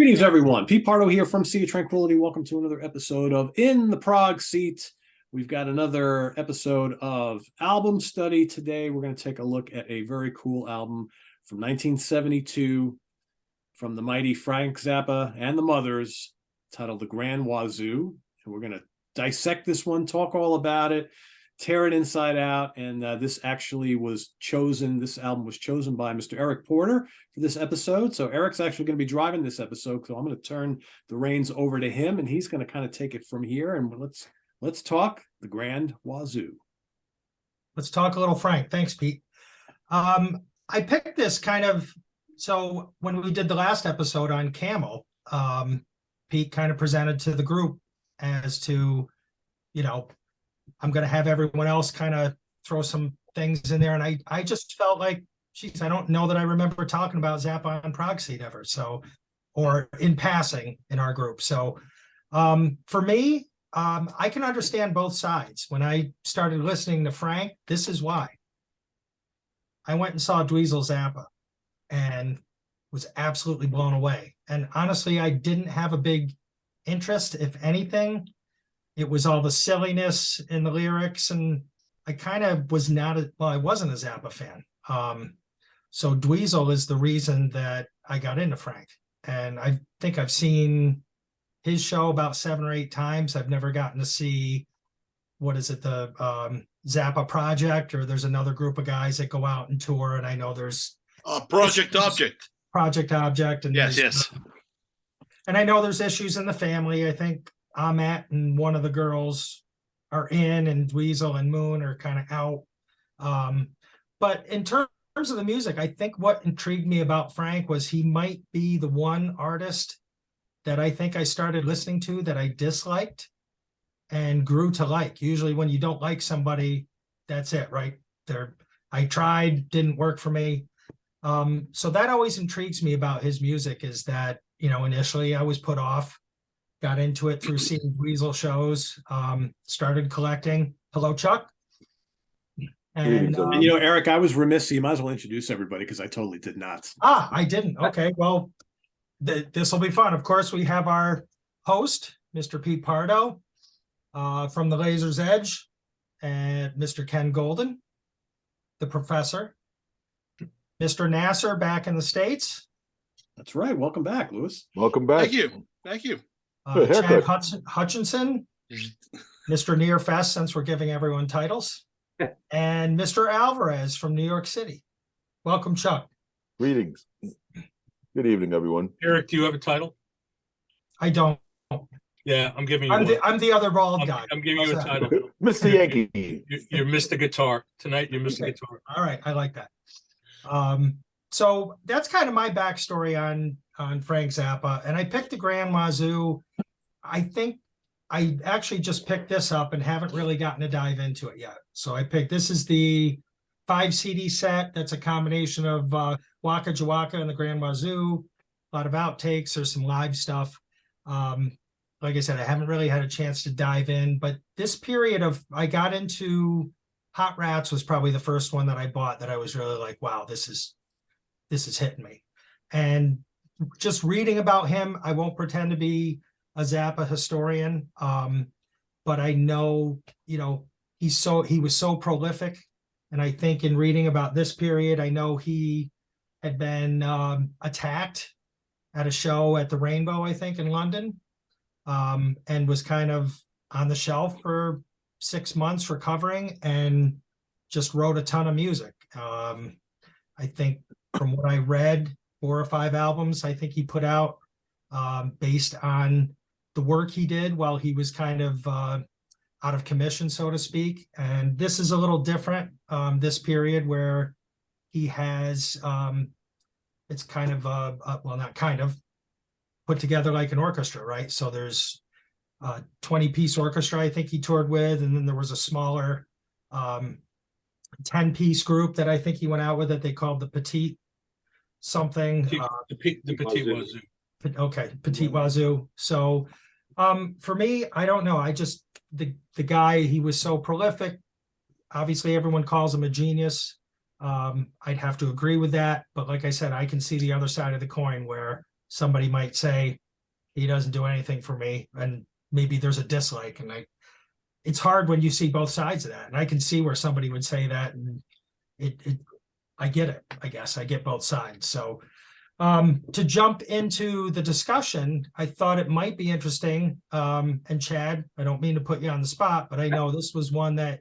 Greetings, everyone. Pete Pardo here from Sea of Tranquility. Welcome to another episode of In the Prog Seat. We've got another episode of album study today. We're going to take a look at a very cool album from 1972 from the mighty Frank Zappa and the Mothers, titled The Grand Wazoo. And we're going to dissect this one, talk all about it, tear it inside out. And this album was chosen by Mr. Eric Porter for this episode. So Eric's actually going to be driving this episode, so I'm going to turn the reins over to him, and he's going to kind of take it from here. And let's talk The Grand Wazoo. Let's talk a little Frank. Thanks, Pete. I picked this so when we did the last episode on Camel, Pete kind of presented to the group as to, I'm going to have everyone else kind of throw some things in there. And I just felt like, geez, I don't know that I remember talking about Zappa on Prog Seat ever. So, or in passing in our group. So for me, I can understand both sides. When I started listening to Frank, this is why. I went and saw Dweezil Zappa and was absolutely blown away. And honestly, I didn't have a big interest, if anything. It was all the silliness in the lyrics, and I kind of was I wasn't a Zappa fan. So Dweezil is the reason that I got into Frank. And I think I've seen his show about 7 or 8 times. I've never gotten to see, the Zappa Project, or there's another group of guys that go out and tour, and I know there's Project Object. And yes. And I know there's issues in the family. I think Ahmet and one of the girls are in, and Dweezil and Moon are kind of out. But in terms of the music, I think what intrigued me about Frank was he might be the one artist that I think I started listening to that I disliked and grew to like. Usually when you don't like somebody, that's it, right? I tried, didn't work for me. So that always intrigues me about his music, is that, initially I was put off, got into it through seeing Dweezil shows, started collecting. Hello, Chuck. And Eric, I was remiss, so you might as well introduce everybody, because I totally did not. I didn't. Okay, well, this will be fun. Of course, we have our host, Mr. Pete Pardo, from the Laser's Edge, and Mr. Ken Golden, the professor, Mr. Nasser back in the States. That's right. Welcome back, Lewis. Welcome back. Thank you. Chad Hutchinson, Mr. Near Fest, since we're giving everyone titles, and Mr. Alvarez from New York City. Welcome, Chuck. Greetings. Good evening, everyone. Eric, do you have a title? I don't. Yeah, I'm giving you I'm the other bald guy. I'm giving you a title. Mr. Yankee. You're Mr. Guitar. Tonight, you're Mr. Guitar. All right, I like that. So that's kind of my backstory on Frank Zappa. And I picked the Grand Wazoo. I think I actually just picked this up and haven't really gotten to dive into it yet. So this is the 5 CD set. That's a combination of Waka Jawaka and the Grand Wazoo. A lot of outtakes. There's some live stuff. Like I said, I haven't really had a chance to dive in, but this period I got into Hot Rats was probably the first one that I bought that I was really like, wow, this is hitting me. And just reading about him, I won't pretend to be a Zappa historian, but I know, he was so prolific. And I think in reading about this period, I know he had been attacked at a show at the Rainbow, I think, in London, and was kind of on the shelf for 6 months recovering, and just wrote a ton of music. I think from what I read, 4 or 5 albums I think he put out based on the work he did while he was kind of out of commission, so to speak. And this is a little different, this period where he has, it's kind of, not kind of, put together like an orchestra, right? So there's a 20-piece orchestra I think he toured with, and then there was a smaller 10-piece group that I think he went out with that they called the Petite something. The Petit Wazoo. Okay, Petit Wazoo. So for me, I don't know. I just, the guy, he was so prolific. Obviously, everyone calls him a genius. I'd have to agree with that. But like I said, I can see the other side of the coin where somebody might say he doesn't do anything for me, and maybe there's a dislike, and it's hard when you see both sides of that. And I can see where somebody would say that, and I get it. I guess I get both sides. So to jump into the discussion, I thought it might be interesting. And Chad, I don't mean to put you on the spot, but I know this was one that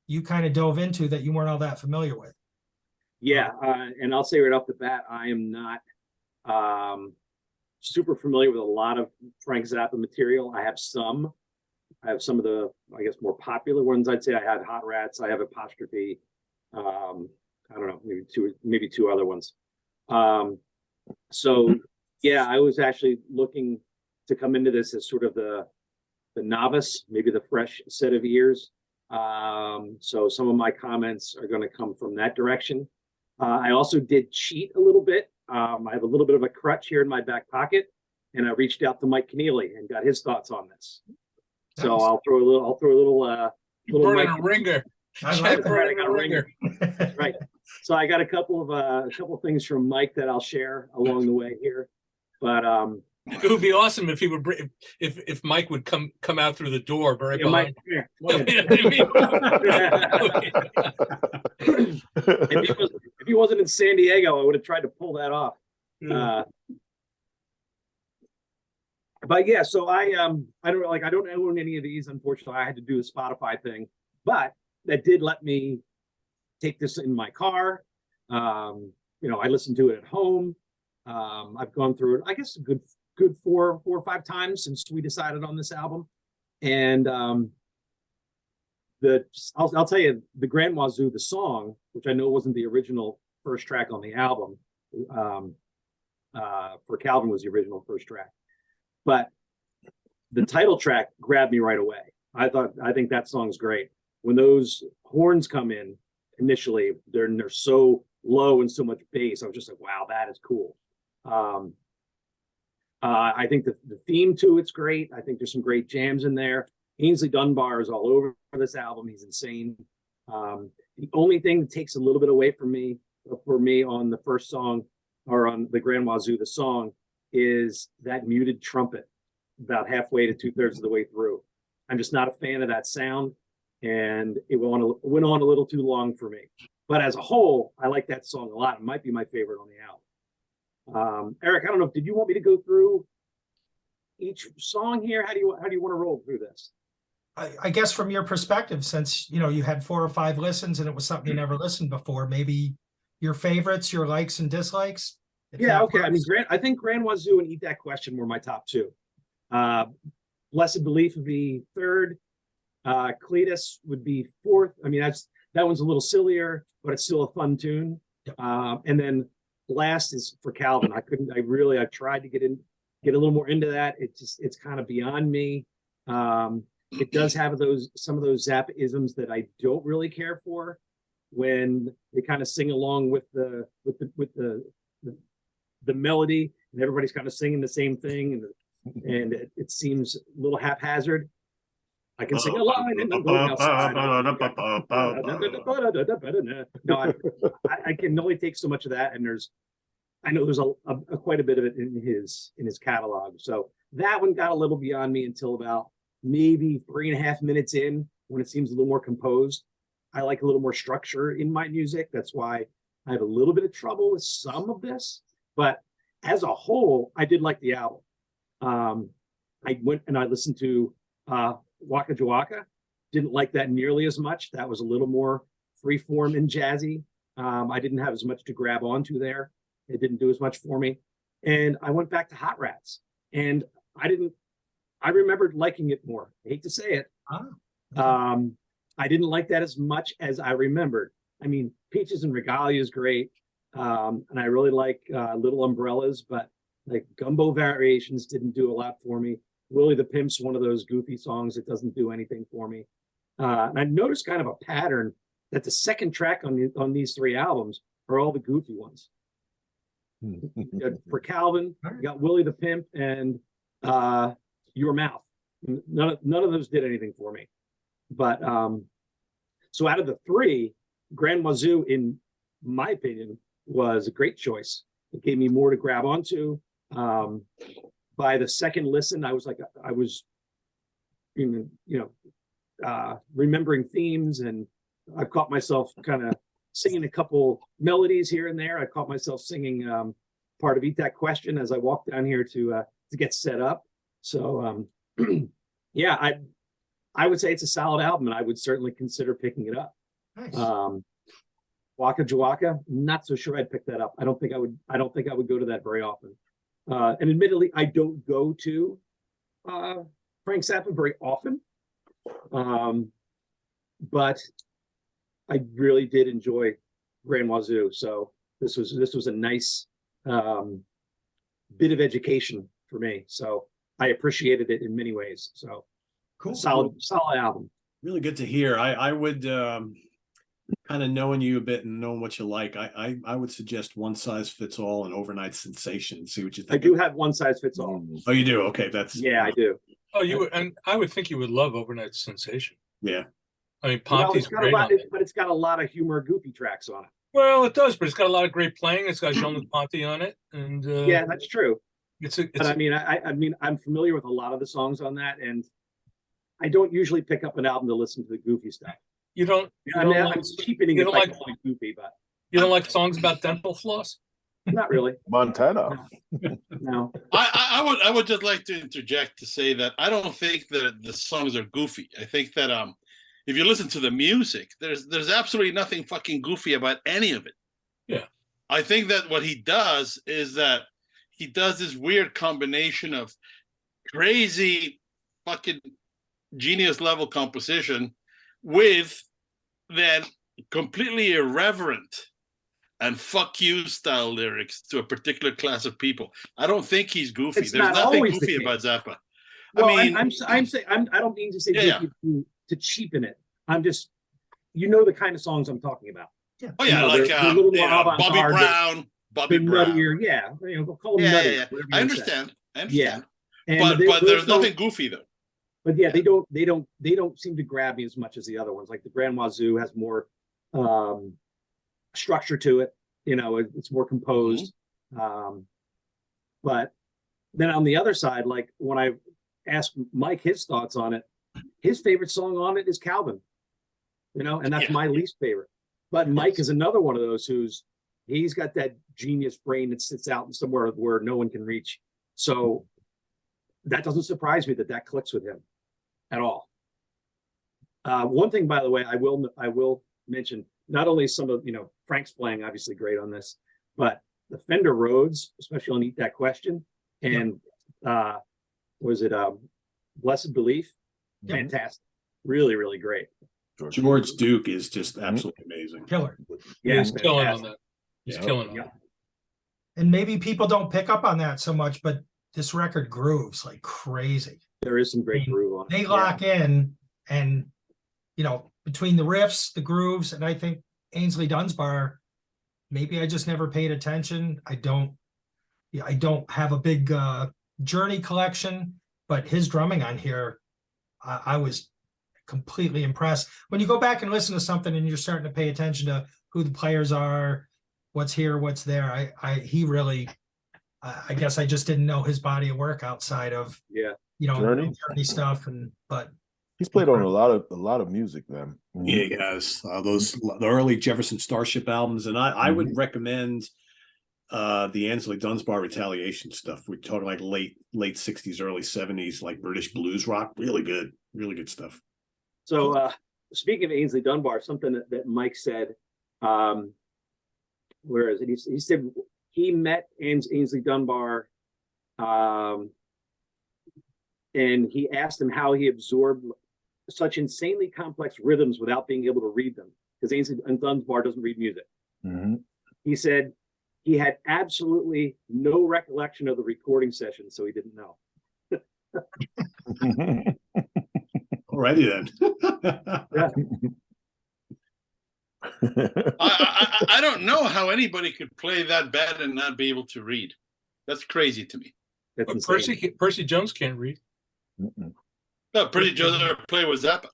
you kind of dove into that you weren't all that familiar with. Yeah, and I'll say right off the bat, I am not super familiar with a lot of Frank Zappa material. I have some of the, I guess, more popular ones. I'd say I had Hot Rats, I have Apostrophe. I don't know, maybe two other ones. So yeah, I was actually looking to come into this as sort of the novice, maybe the fresh set of ears. So some of my comments are going to come from that direction. I also did cheat a little bit. I have a little bit of a crutch here in my back pocket, and I reached out to Mike Keneally and got his thoughts on this. So Nice. I'll throw a little Burning Mike, a ringer. I like it. Burning a ringer. right. So I got a couple of things from Mike that I'll share along the way here. But It would be awesome if he would bring, if Mike would come out through the door right yeah, Mike, behind. yeah, You know what I mean? if he wasn't in San Diego, I would have tried to pull that off. But yeah, so I don't own any of these. Unfortunately, I had to do the Spotify thing, but that did let me take this in my car. I listened to it at home. I've gone through it, I guess, a good 4 or 5 times since we decided on this album. And I'll tell you, the Grand Wazoo, the song, which I know wasn't the original first track on the album, for Calvin was the original first track, but the title track grabbed me right away. I think that song's great. When those horns come in initially, they're so low and so much bass. I was just like, wow, that is cool. I think the theme to it's great. I think there's some great jams in there. Ainsley Dunbar is all over this album. He's insane. The only thing that takes a little bit away from me on the first song, or on the Grand Wazoo, the song, is that muted trumpet about halfway to 2/3 of the way through. I'm just not a fan of that sound, and it went on a little too long for me. But as a whole, I like that song a lot. It might be my favorite on the album. Eric, I don't know, did you want me to go through each song here? How do you want to roll through this? I guess from your perspective, since you had 4 or 5 listens and it was something you never listened before, maybe your favorites, your likes and dislikes. Yeah, okay. I mean, I think Grand Wazoo and Eat That Question were my top 2. Blessed Belief would be 3rd. Cletus would be 4th. I mean, that one's a little sillier, but it's still a fun tune. Yep. And then last is for Calvin. I tried to get a little more into that. It's kind of beyond me. It does have some of those Zappa-isms that I don't really care for, when they kind of sing along with the melody, and everybody's kind of singing the same thing, and it seems a little haphazard. I can sing a line and I'm going outside. No, I can only take so much of that, and I know there's a quite a bit of it in his catalog. So that one got a little beyond me until about maybe 3.5 minutes in, when it seems a little more composed. I like a little more structure in my music. That's why I have a little bit of trouble with some of this. But as a whole, I did like the album. I went and I listened to Waka Jawaka. Didn't like that nearly as much. That was a little more freeform and jazzy. I didn't have as much to grab onto there. It didn't do as much for me. And I went back to Hot Rats, and I remembered liking it more. I hate to say it. I didn't like that as much as I remembered. I mean, Peaches and Regalia is great. And I really like Little Umbrellas, but like Gumbo Variations didn't do a lot for me. Willie the Pimp's one of those goofy songs that doesn't do anything for me. And I noticed kind of a pattern that the second track on these 3 albums are all the goofy ones. For Calvin, you got Willie the Pimp and Your Mouth. None of those did anything for me. But so out of the 3, Grand Wazoo, in my opinion, was a great choice. It gave me more to grab onto. By the second listen, I was remembering themes, and I caught myself kind of singing a couple melodies here and there. I caught myself singing part of Eat That Question as I walked down here to get set up. So yeah, I would say it's a solid album, and I would certainly consider picking it up. Nice. Waka Jawaka, not so sure I'd pick that up. I don't think I would go to that very often. And admittedly, I don't go to Frank Zappa very often. But I really did enjoy Grand Wazoo. So this was a nice bit of education for me. So I appreciated it in many ways. So Cool. solid album. Really good to hear. I would kind of knowing you a bit and knowing what you like, I would suggest One Size Fits All and Overnight Sensation. See what you think. I do have One Size Fits All. Oh, you do? Okay, that's Yeah, I do. Oh, you would, and I would think you would love Overnight Sensation. yeah. I mean, Well, Ponty's great on it. but it's got a lot of humor, goofy tracks on it. Well, it does, but it's got a lot of great playing. It's got Jean-Luc Ponty on it, and Yeah, that's true. But I mean, I'm familiar with a lot of the songs on that, and I don't usually pick up an album to listen to the goofy stuff. you don't I mean, I'm cheapening you it don't by like- calling it goofy, but you don't like songs about dental floss. not really. Montana. No. I would just like to interject to say that I don't think that the songs are goofy. I think that if you listen to the music, there's absolutely nothing fucking goofy about any of it. Yeah. I think that what he does is that he does this weird combination of crazy fucking genius level composition with then completely irreverent and fuck you style lyrics to a particular class of people. I don't think he's goofy. It's There's not nothing always the goofy case. about Zappa. Well, I mean, I'm saying I don't mean to say Yeah, goofy to cheapen it. I'm just, the kind of songs I'm talking about. oh yeah, they're a little more Bobby avant-garde. Brown, Bobby They're Brown. nuttier, yeah. Call them Yeah, nutty. yeah, yeah. whatever you I wanna say. understand. Yeah. And But they- there's no- nothing goofy though. But yeah, they don't seem to grab me as much as the other ones. Like the Grand Wazoo has more structure to it. It's more composed. But then on the other side, like when I asked Mike his thoughts on it, his favorite song on it is Calvin. And that's Yeah. my least favorite. But Mike is another one of those he's got that genius brain that sits out somewhere where no one can reach. So that doesn't surprise me that clicks with him at all. One thing, by the way, I will mention, not only some of, Frank's playing obviously great on this, but the Fender Rhodes, especially on Eat That Question, and Blessed Belief, fantastic. Really, really great. George Duke is just absolutely amazing. Killer. Yeah, He's killing on fantastic. that. He's Yeah. killing on Yeah. that. And maybe people don't pick up on that so much, but this record grooves like crazy. There is some great groove on it. They Yeah. lock in, and between the riffs, the grooves, and I think Ainsley Dunsbar, maybe I just never paid attention. I don't have a big Journey collection, but his drumming on here, I was completely impressed. When you go back and listen to something and you're starting to pay attention to who the players are, what's here, what's there, he really, I guess I just didn't know his body of work outside of Journey? Journey stuff, but He's played on a lot of music, man. Yeah, he has the early Jefferson Starship albums, and I would recommend the Ainsley Dunsbar Retaliation stuff. We're talking like late '60s, early '70s, like British blues rock. Really good stuff. So speaking of Ainsley Dunbar, something that Mike said, where is it? He said he met Ainsley Dunbar, and he asked him how he absorbed such insanely complex rhythms without being able to read them, because Ainsley Dunbar doesn't read music. Mm-hmm. He said he had absolutely no recollection of the recording session, so he didn't know. Alrighty then. I don't know how anybody could play that bad and not be able to read. That's crazy to me. That's But insane. Percy Jones can't read. No, pretty Joe never play with Zappa.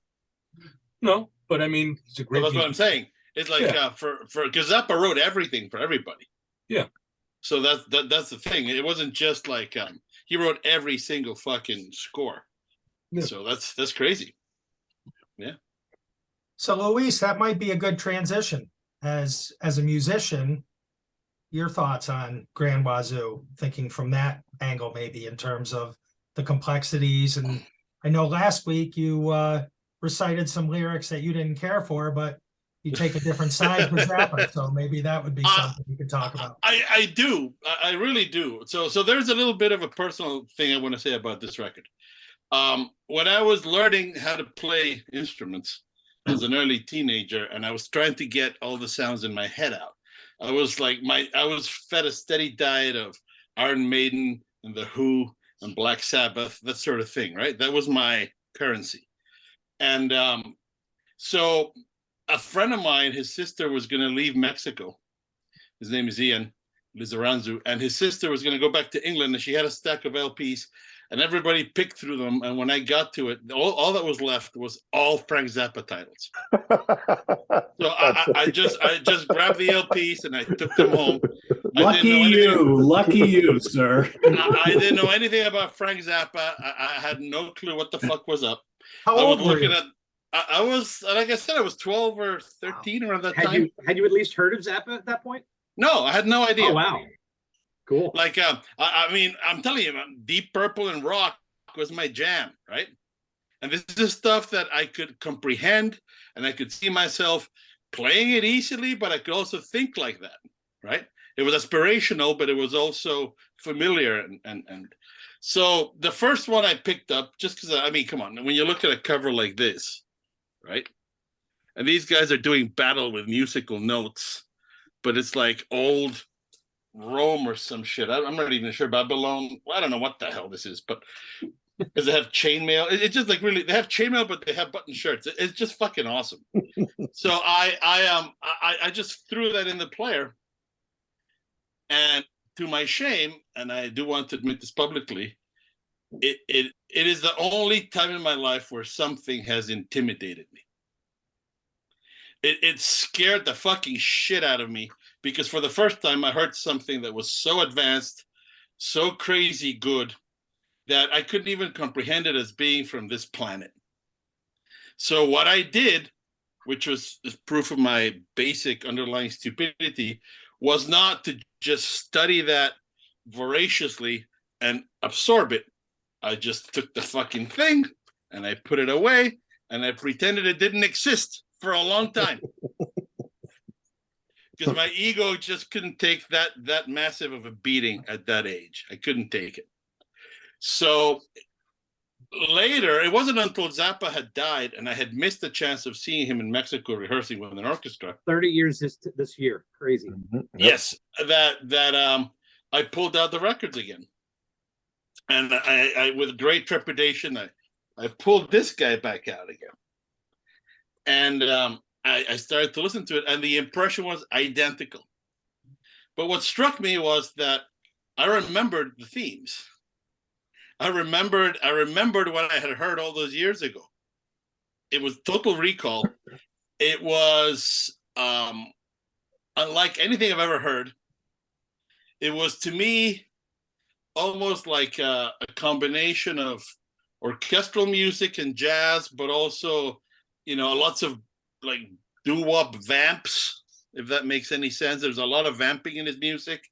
No, but I mean, he's a So great. that's what I'm saying. It's like Yeah. because Zappa wrote everything for everybody. Yeah. So that's the thing. It wasn't just like he wrote every single fucking score. Yeah. So that's crazy. Yeah. So Luis, that might be a good transition as a musician. Your thoughts on Grand Wazoo, thinking from that angle, maybe in terms of the complexities. And I know last week you recited some lyrics that you didn't care for, but you take a different side with Zappa. So maybe that would be something we could talk about. I do. I really do. So there's a little bit of a personal thing I want to say about this record. When I was learning how to play instruments as an early teenager, and I was trying to get all the sounds in my head out, I was fed a steady diet of Iron Maiden and The Who and Black Sabbath, that sort of thing, right? That was my currency. And so a friend of mine, his sister was going to leave Mexico. His name is Ian Lizaranzu, and his sister was going to go back to England, and she had a stack of LPs, and everybody picked through them. And when I got to it, all that was left was all Frank Zappa titles. So I just grabbed the LPs and I took them home. Lucky you, sir. I didn't know anything about Frank Zappa. I had no clue what the fuck was up. How I was old were looking you? at. I was, like I said, I was 12 or 13 around that time. Had you at least heard of Zappa at that point? No, I had no idea. Oh wow, cool. Like, I mean, I'm telling you, Deep Purple and rock was my jam, right? And this is stuff that I could comprehend, and I could see myself playing it easily, but I could also think like that, right? It was aspirational, but it was also familiar. And so the first one I picked up, just because, I mean, come on, when you look at a cover like this, right? And these guys are doing battle with musical notes, but it's like old Rome or some shit. I'm not even sure. Babylon. Well, I don't know what the hell this is, but because they have chainmail. It's just like really, they have chainmail, but they have button shirts. It's just fucking awesome. So I just threw that in the player, and to my shame, and I do want to admit this publicly, it is the only time in my life where something has intimidated me. It scared the fucking shit out of me, because for the first time I heard something that was so advanced, so crazy good, that I couldn't even comprehend it as being from this planet. So what I did, which was proof of my basic underlying stupidity, was not to just study that voraciously and absorb it. I just took the fucking thing and I put it away and I pretended it didn't exist for a long time. Because my ego just couldn't take that massive of a beating at that age. I couldn't take it. So later, it wasn't until Zappa had died and I had missed the chance of seeing him in Mexico rehearsing with an orchestra. 30 years this year. Crazy. Mm-hmm. Yep. Yes, that I pulled out the records again. And I with great trepidation, I pulled this guy back out again. And I started to listen to it, and the impression was identical. But what struck me was that I remembered the themes. I remembered what I had heard all those years ago. It was total recall. It was unlike anything I've ever heard. It was, to me, almost like a combination of orchestral music and jazz, but also, lots of like doo-wop vamps, if that makes any sense. There's a lot of vamping in his music.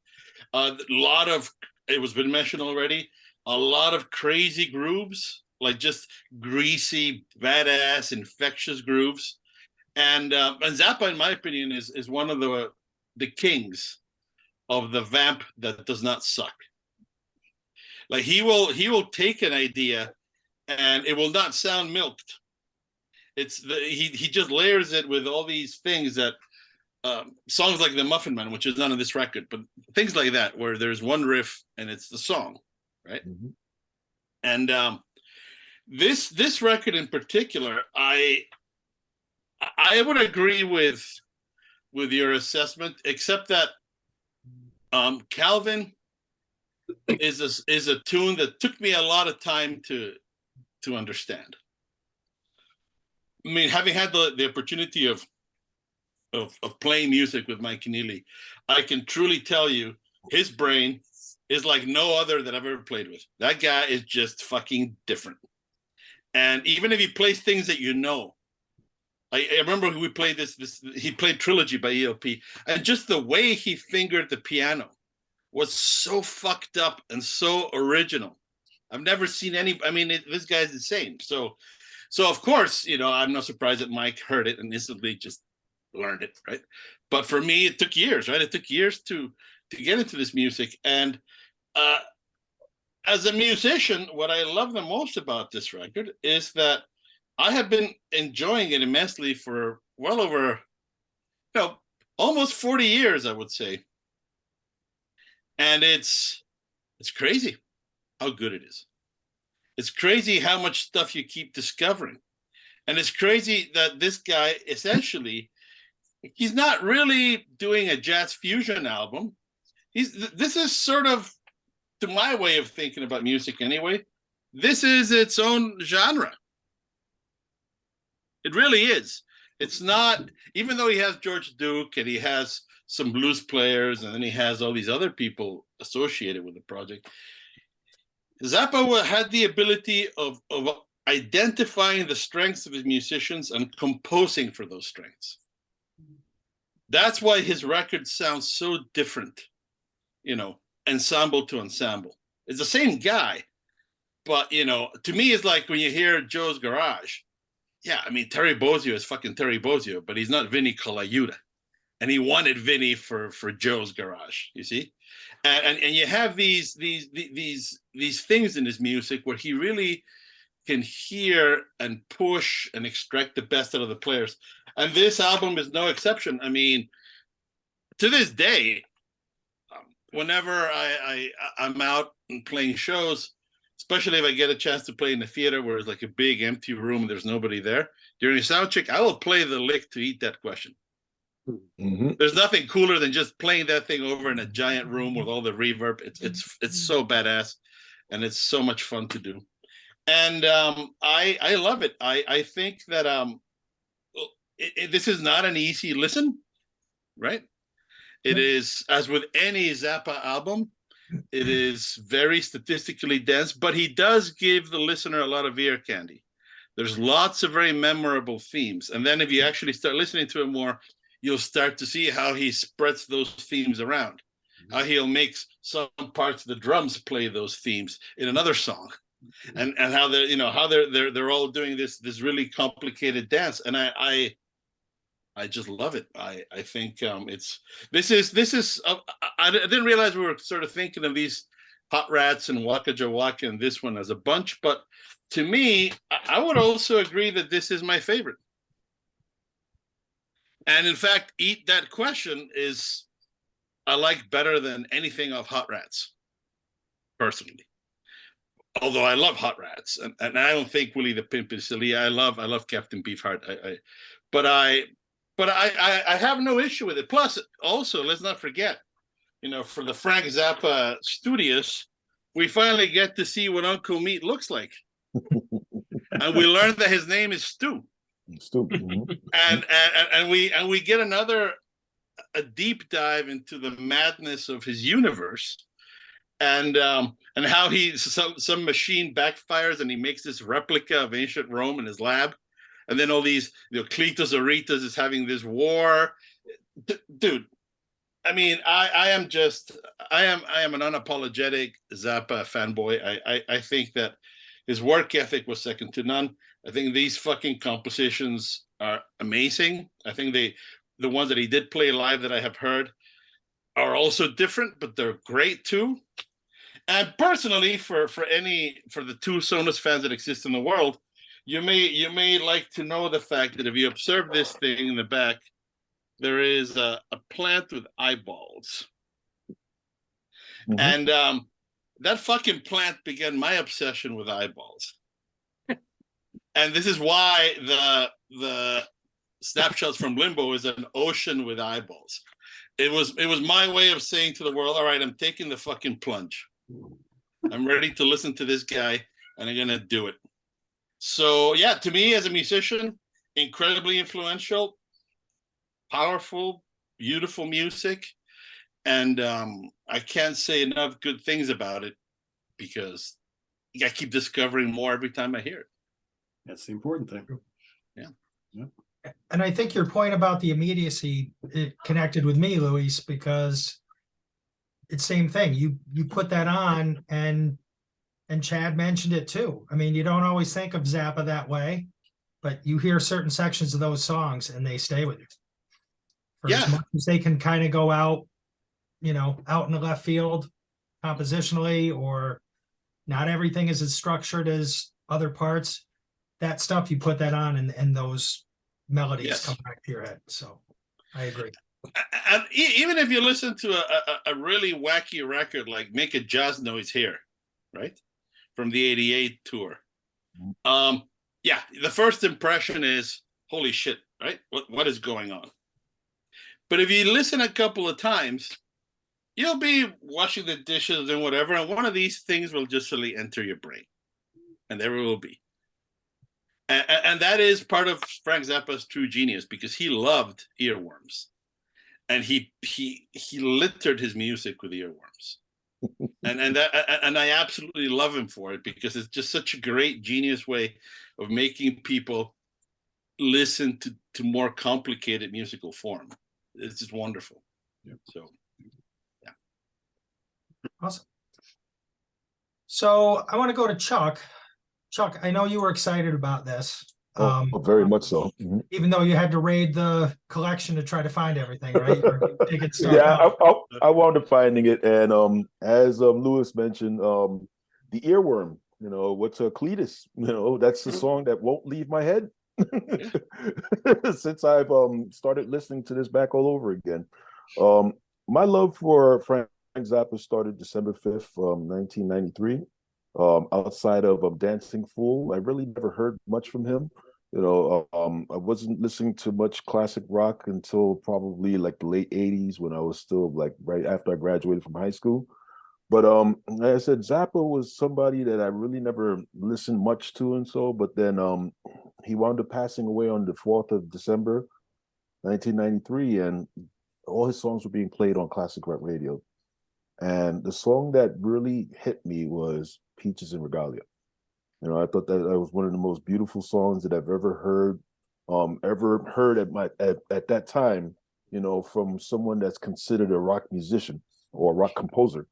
A lot of, it was been mentioned already, a lot of crazy grooves, like just greasy, badass, infectious grooves. And Zappa, in my opinion, is one of the kings of the vamp that does not suck. Like he will take an idea and it will not sound milked. He just layers it with all these things that songs like The Muffin Man, which is not on this record, but things like that, where there's one riff and it's the song, right? Mm-hmm. And this record in particular, I would agree with your assessment, except that Calvin is a tune that took me a lot of time to understand. I mean, having had the opportunity of playing music with Mike Keneally, I can truly tell you his brain is like no other that I've ever played with. That guy is just fucking different. And even if he plays things that you know, I remember we played this. He played Trilogy by ELP, and just the way he fingered the piano was so fucked up and so original. I've never seen any. I mean, this guy's insane. So of course, you know, I'm not surprised that Mike heard it and instantly just learned it, right? But for me, it took years, right? It took years to get into this music. And as a musician, what I love the most about this record is that I have been enjoying it immensely for well over, you know, almost 40 years, I would say. And it's crazy how good it is. It's crazy how much stuff you keep discovering. And it's crazy that this guy, essentially, he's not really doing a jazz fusion album. This is sort of, to my way of thinking about music anyway, this is its own genre. It really is. It's not, even though he has George Duke and he has some blues players and then he has all these other people associated with the project, Zappa had the ability of identifying the strengths of his musicians and composing for those strengths. That's why his records sound so different, you know, ensemble to ensemble. It's the same guy, but, you know, to me, it's like when you hear Joe's Garage. Yeah, I mean, Terry Bozzio is fucking Terry Bozzio, but he's not Vinnie Colaiuta. And he wanted Vinnie for Joe's Garage, you see? And you have these things in his music where he really can hear and push and extract the best out of the players. And this album is no exception. I mean, to this day, whenever I'm out and playing shows, especially if I get a chance to play in the theater where it's like a big empty room and there's nobody there, during a sound check, I will play the lick to Eat That Question. Mm-hmm. There's nothing cooler than just playing that thing over in a giant room with all the reverb. It's so badass, and it's so much fun to do. And I love it. I think that this is not an easy listen, right? It is, as with any Zappa album, it is very statistically dense, but he does give the listener a lot of ear candy. There's lots of very memorable themes. And then if you actually start listening to it more, you'll start to see how he spreads those themes around, how he'll make some parts of the drums play those themes in another song, and how they're, you know, how they're all doing this really complicated dance. And I just love it. I think this is I didn't realize we were sort of thinking of these Hot Rats and Waka Jawaka and this one as a bunch, but to me, I would also agree that this is my favorite. And in fact, Eat That Question is I like better than anything of Hot Rats, personally. Although I love Hot Rats, and I don't think Willie the Pimp is silly. I love Captain Beefheart. But I have no issue with it. Plus, also, let's not forget, you know, for the Frank Zappa studios, we finally get to see what Uncle Meat looks like. And we learned that his name is Stu. Stupid. And we get a deep dive into the madness of his universe, and how some machine backfires and he makes this replica of ancient Rome in his lab, and then all these, you know, Cletus Aretas is having this war. Dude, I mean, I am an unapologetic Zappa fanboy. I think that his work ethic was second to none. I think these fucking compositions are amazing. I think the ones that he did play live that I have heard are also different, but they're great too. And personally, for the two Sonus fans that exist in the world, you may like to know the fact that if you observe this thing in the back, there is a plant with eyeballs. Mm-hmm. And that fucking plant began my obsession with eyeballs. And this is why the Snapshots from Limbo is an ocean with eyeballs. It was my way of saying to the world, all right, I'm taking the fucking plunge. I'm ready to listen to this guy, and I'm gonna do it. So yeah, to me as a musician, incredibly influential, powerful, beautiful music. And I can't say enough good things about it because I keep discovering more every time I hear it. That's the important thing. And I think your point about the immediacy, it connected with me, Luis, because it's same thing. You put that on, and Chad mentioned it too. I mean, you don't always think of Zappa that way, but you hear certain sections of those songs and they stay with you. For as much as they can kind of go out, out in the left field compositionally, or not everything is as structured as other parts. That stuff, you put that on, and those melodies come back to your head. So I agree. And even if you listen to a really wacky record like Make a Jazz Noise Here, right, from the '88 tour, the first impression is holy shit, right? What is going on? But if you listen a couple of times, you'll be washing the dishes and whatever, and one of these things will just suddenly enter your brain, and there it will be. And that is part of Frank Zappa's true genius, because he loved earworms, and he littered his music with earworms, and I absolutely love him for it, because it's just such a great, genius way of making people listen to more complicated musical form. It's just wonderful. So, yeah. Awesome. So I want to go to Chuck. Chuck, I know you were excited about this. Very much so. Mm-hmm. Even though you had to raid the collection to try to find everything, right? I wound up finding it, and as Lewis mentioned, the earworm. What's a Cletus? That's the song that won't leave my head since I've started listening to this back all over again. My love for Frank Zappa started December 5th, 1993. Outside of Dancing Fool, I really never heard much from him. I wasn't listening to much classic rock until probably like the late 80s, when I was still like right after I graduated from high school. But like I said, Zappa was somebody that I really never listened much to, and so. But then he wound up passing away on the 4th of December, 1993, and all his songs were being played on classic rock radio. And the song that really hit me was Peaches and Regalia. I thought that was one of the most beautiful songs that I've ever heard at that time, from someone that's considered a rock musician or a rock composer.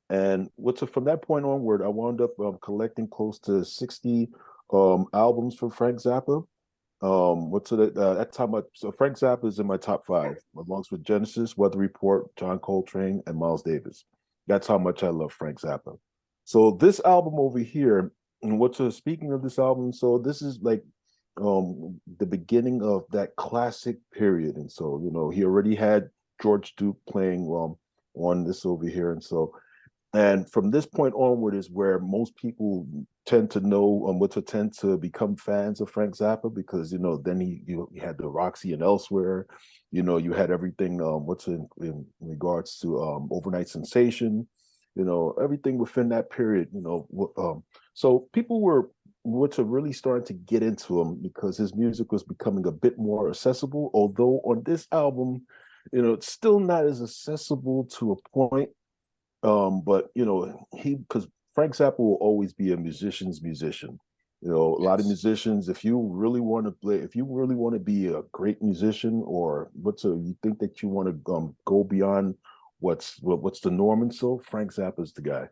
And from that point onward, I wound up collecting close to 60 albums from Frank Zappa. That time, so Frank Zappa is in my top 5, amongst with Genesis, Weather Report, John Coltrane, and Miles Davis. That's how much I love Frank Zappa. So this album over here, and speaking of this album, so this is like the beginning of that classic period. And so, he already had George Duke playing on this over here. And from this point onward is where most people tend to know tend to become fans of Frank Zappa, because then you had the Roxy and Elsewhere, you had everything in regards to Overnight Sensation, everything within that period, so people were really starting to get into him because his music was becoming a bit more accessible. Although on this album, it's still not as accessible to a point. But because Frank Zappa will always be a musician's musician. A lot of musicians, if you really want to be a great musician, or you think that you want to go beyond what's the norm, and so Frank Zappa's the guy.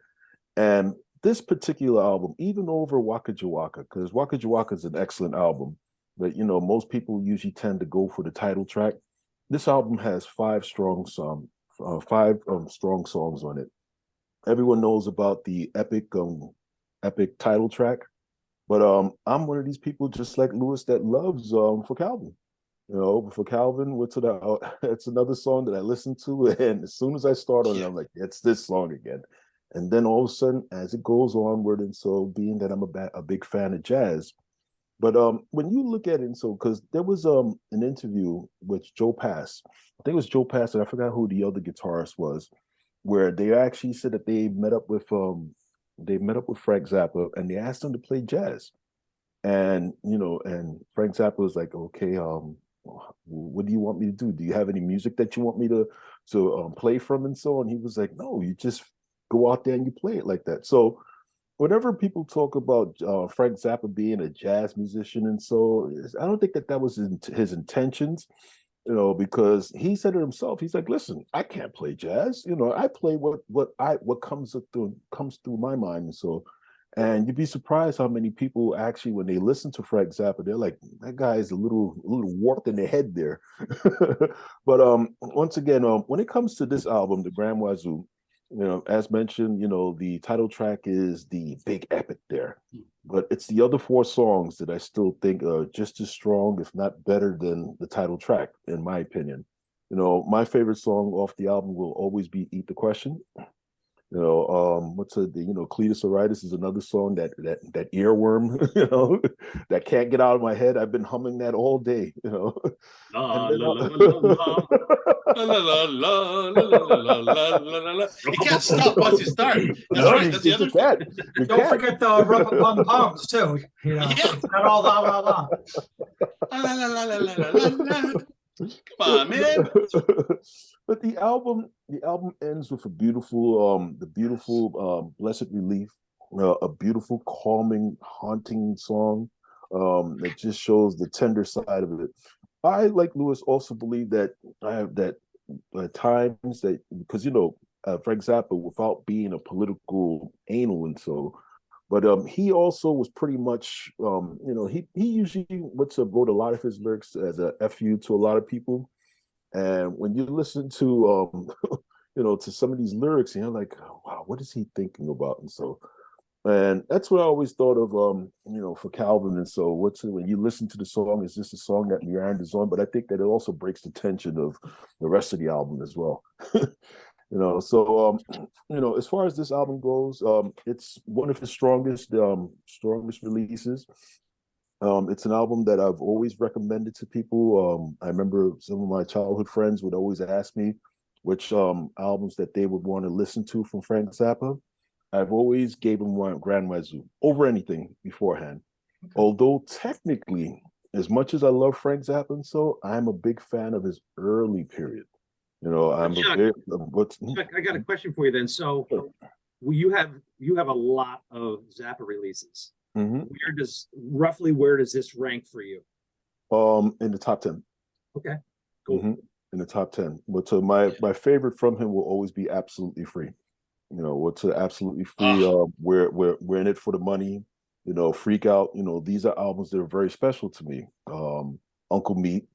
And this particular album, even over Waka Jawaka, because Waka Jawaka is an excellent album, but most people usually tend to go for the title track. This album has 5 strong songs on it. Everyone knows about the epic title track, but I'm one of these people, just like Lewis, that loves For Calvin. For Calvin, it's another song that I listen to, and as soon as I start on it, I'm like, it's this song again. And then all of a sudden, as it goes onward, and so being that I'm a big fan of jazz, but when you look at it, because there was an interview with Joe Pass, I think it was Joe Pass, and I forgot who the other guitarist was, where they actually said that they met up with Frank Zappa, and they asked him to play jazz, and and Frank Zappa was like, okay, what do you want me to do? Do you have any music that you want me to play from and so on? He was like, no, you just go out there and you play it like that. So whenever people talk about Frank Zappa being a jazz musician and so, I don't think that was his intentions, because he said it himself. He's like, listen, I can't play jazz. I play what comes through my mind. And so, and you'd be surprised how many people actually, when they listen to Frank Zappa, they're like, that guy is a little warped in the head there. But once again, when it comes to this album, the Grand Wazoo, as mentioned, the title track is the big epic there, but it's the other 4 songs that I still think are just as strong, if not better than the title track, in my opinion. My favorite song off the album will always be Eat the Question. Cletus Aritis is another song that earworm, that can't get out of my head. I've been humming that all day, La, la, la, la, la. La, la, la, la, la, la, la, la. You can't stop once you start. That's right. That's the other thing. Don't forget the rubber pum pums too. Yeah. It's not all la la la. La, la, la, la, la, la, la. Come on, man. But the album ends with a beautiful, Blessed Relief, a beautiful, calming, haunting song that just shows the tender side of it. I, like Lewis, also believe that I have that at times that, because Frank Zappa, without being a political anal and so, but he also was pretty much, he usually wrote a lot of his lyrics as a FU to a lot of people. And when you listen to, to some of these lyrics, you're like, wow, what is he thinking about? And so, and that's what I always thought of, for Calvin. And so when you listen to the song, is this a song that meanders on? But I think that it also breaks the tension of the rest of the album as well. As far as this album goes, it's one of his strongest releases. It's an album that I've always recommended to people. I remember some of my childhood friends would always ask me which albums that they would want to listen to from Frank Zappa. I've always gave them Grand Wazoo over anything beforehand. Okay. Although technically, as much as I love Frank Zappa, and so I'm a big fan of his early period. Chuck, I got a question for you then. So you have a lot of Zappa releases. Mm-hmm. Where does this rank for you? In the top 10. Okay, cool. Mm-hmm. In the top 10. But my favorite from him will always be Absolutely Free. What's Absolutely Free? We're in it for the money. Freak Out. These are albums that are very special to me. Uncle Meat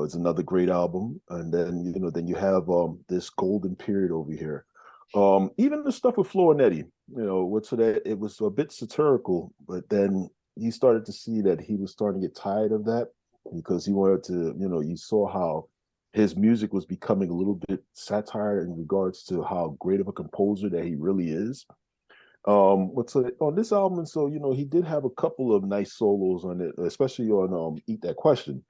is another great album, and then then you have this golden period over here. Even the stuff with Flo and Eddie, it was a bit satirical, but then he started to see that he was starting to get tired of that because he wanted to, you saw how his music was becoming a little bit satire in regards to how great of a composer that he really is. On this album, and so he did have a couple of nice solos on it, especially on Eat That Question.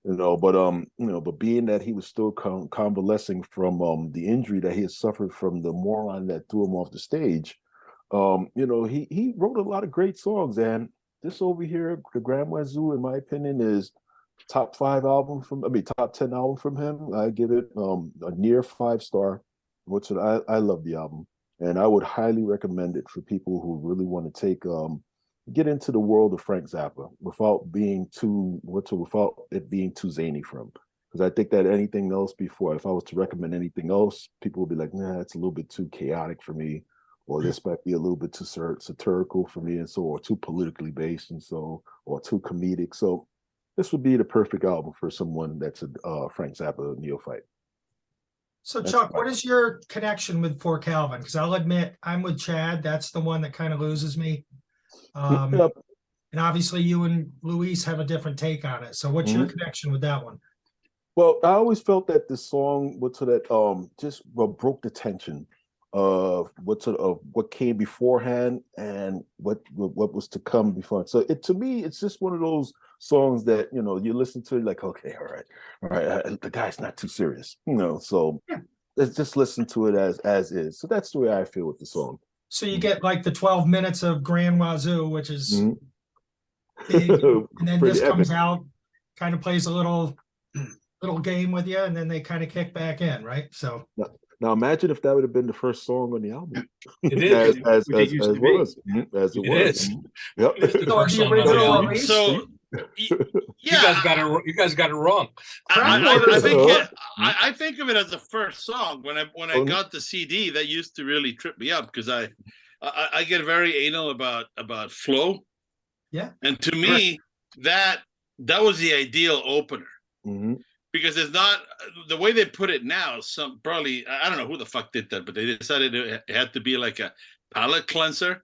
But being that he was still convalescing from the injury that he had suffered from the moron that threw him off the stage, he wrote a lot of great songs. And this over here, the Grand Wazoo, in my opinion, is top 10 album from him. I give it a near 5-star. I love the album, and I would highly recommend it for people who really want to get into the world of Frank Zappa without it being too zany for him. Because I think that anything else before, if I was to recommend anything else, people would be like, nah, it's a little bit too chaotic for me, or this might be a little bit too satirical for me, and so, or too politically based, and so, or too comedic. So this would be the perfect album for someone that's a Frank Zappa neophyte. So Chuck, what is your connection with For Calvin? Because I'll admit I'm with Chad. That's the one that kind of loses me. Yep. And obviously you and Luis have a different take on it. So what's your connection with that one? Well, I always felt that the song just broke the tension of what came beforehand and what was to come before. So to me, it's just one of those songs that you listen to, like, okay, all right, the guy's not too serious, So let's just listen to it as is. So that's the way I feel with the song. So you get like the 12 minutes of Grand Wazoo, which is big, and then this comes out, kind of plays a little little game with you, and then they kind of kick back in, right? So Now imagine if that would have been the first song on the album. It is. as Which it used to be. was. As it It was. is. Yep. It is the So first the song on the original album. release- So You yeah, guys got it. You guys got it wrong. I think of it as the first song. When I got the CD, that used to really trip me up because I get very anal about flow. Yeah. And to me, that was the ideal opener. Mhm. Because it's not the way they put it now. Probably I don't know who the fuck did that, but they decided it had to be like a palate cleanser.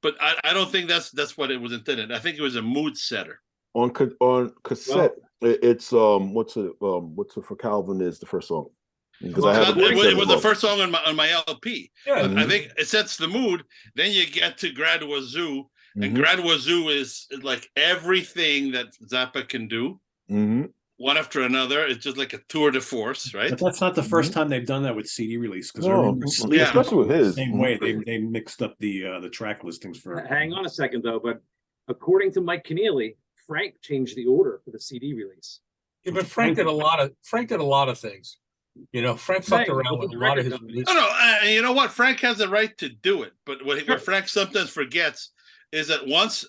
But I don't think that's what it was intended. I think it was a mood setter. On cassette, it's what's it for Calvin is the first song. Because It was the first song on my LP. Yeah. But I think it sets the mood. Then you get to Grand Wazoo, and Mhm. Grand Wazoo is like everything that Zappa can do. Mhm. One after another. It's just like a tour de force, right? But that's not the first time they've done that with CD release. Because I No, remember Sleep, especially with his. same way they mixed up the track listings for. Hang on a second though, but according to Mike Keneally, Frank changed the order for the CD release. Yeah, but Frank did a lot of things. You know, Frank fucked around with a lot of his releases. No, and you know what? Frank has the right to do it. But what Frank sometimes forgets is that once,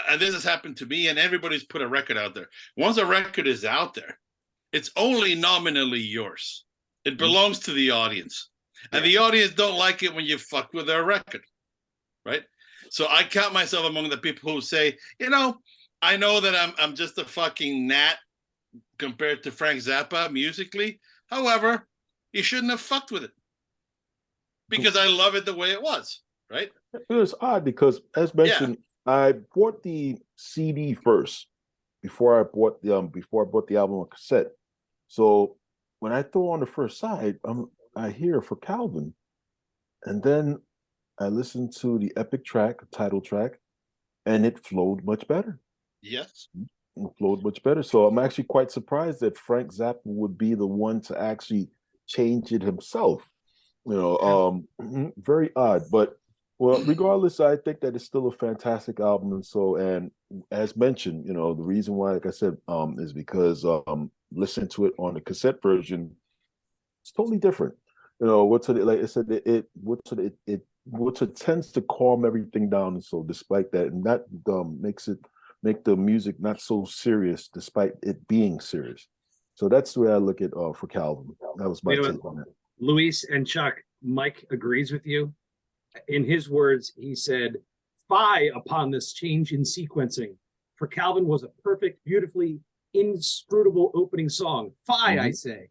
and this has happened to me, and everybody's put a record out there. Once a record is out there, it's only nominally yours. It belongs to the audience. And the audience don't like it when you fuck with their record, right? So I count myself among the people who say, I know that I'm just a fucking gnat compared to Frank Zappa musically. However, you shouldn't have fucked with it because I love it the way it was, right? It was odd because, as mentioned, I bought the CD first before I bought the album on cassette. So when I throw on the first side, I hear for Calvin, and then I listened to the epic track, title track, and it flowed much better. Yes. It flowed much better. So I'm actually quite surprised that Frank Zappa would be the one to actually change it himself. Very odd. But well, regardless, I think that it's still a fantastic album. And as mentioned, the reason why, like I said, is because listening to it on the cassette version, it's totally different. Like I said, it tends to calm everything down. And so despite that, and that make the music not so serious despite it being serious. So that's the way I look at for Calvin. That was my take on it. Luis and Chuck, Mike agrees with you. In his words, he said, "Fie upon this change in sequencing. For Calvin was a perfect, beautifully inscrutable opening song. Fie, I say."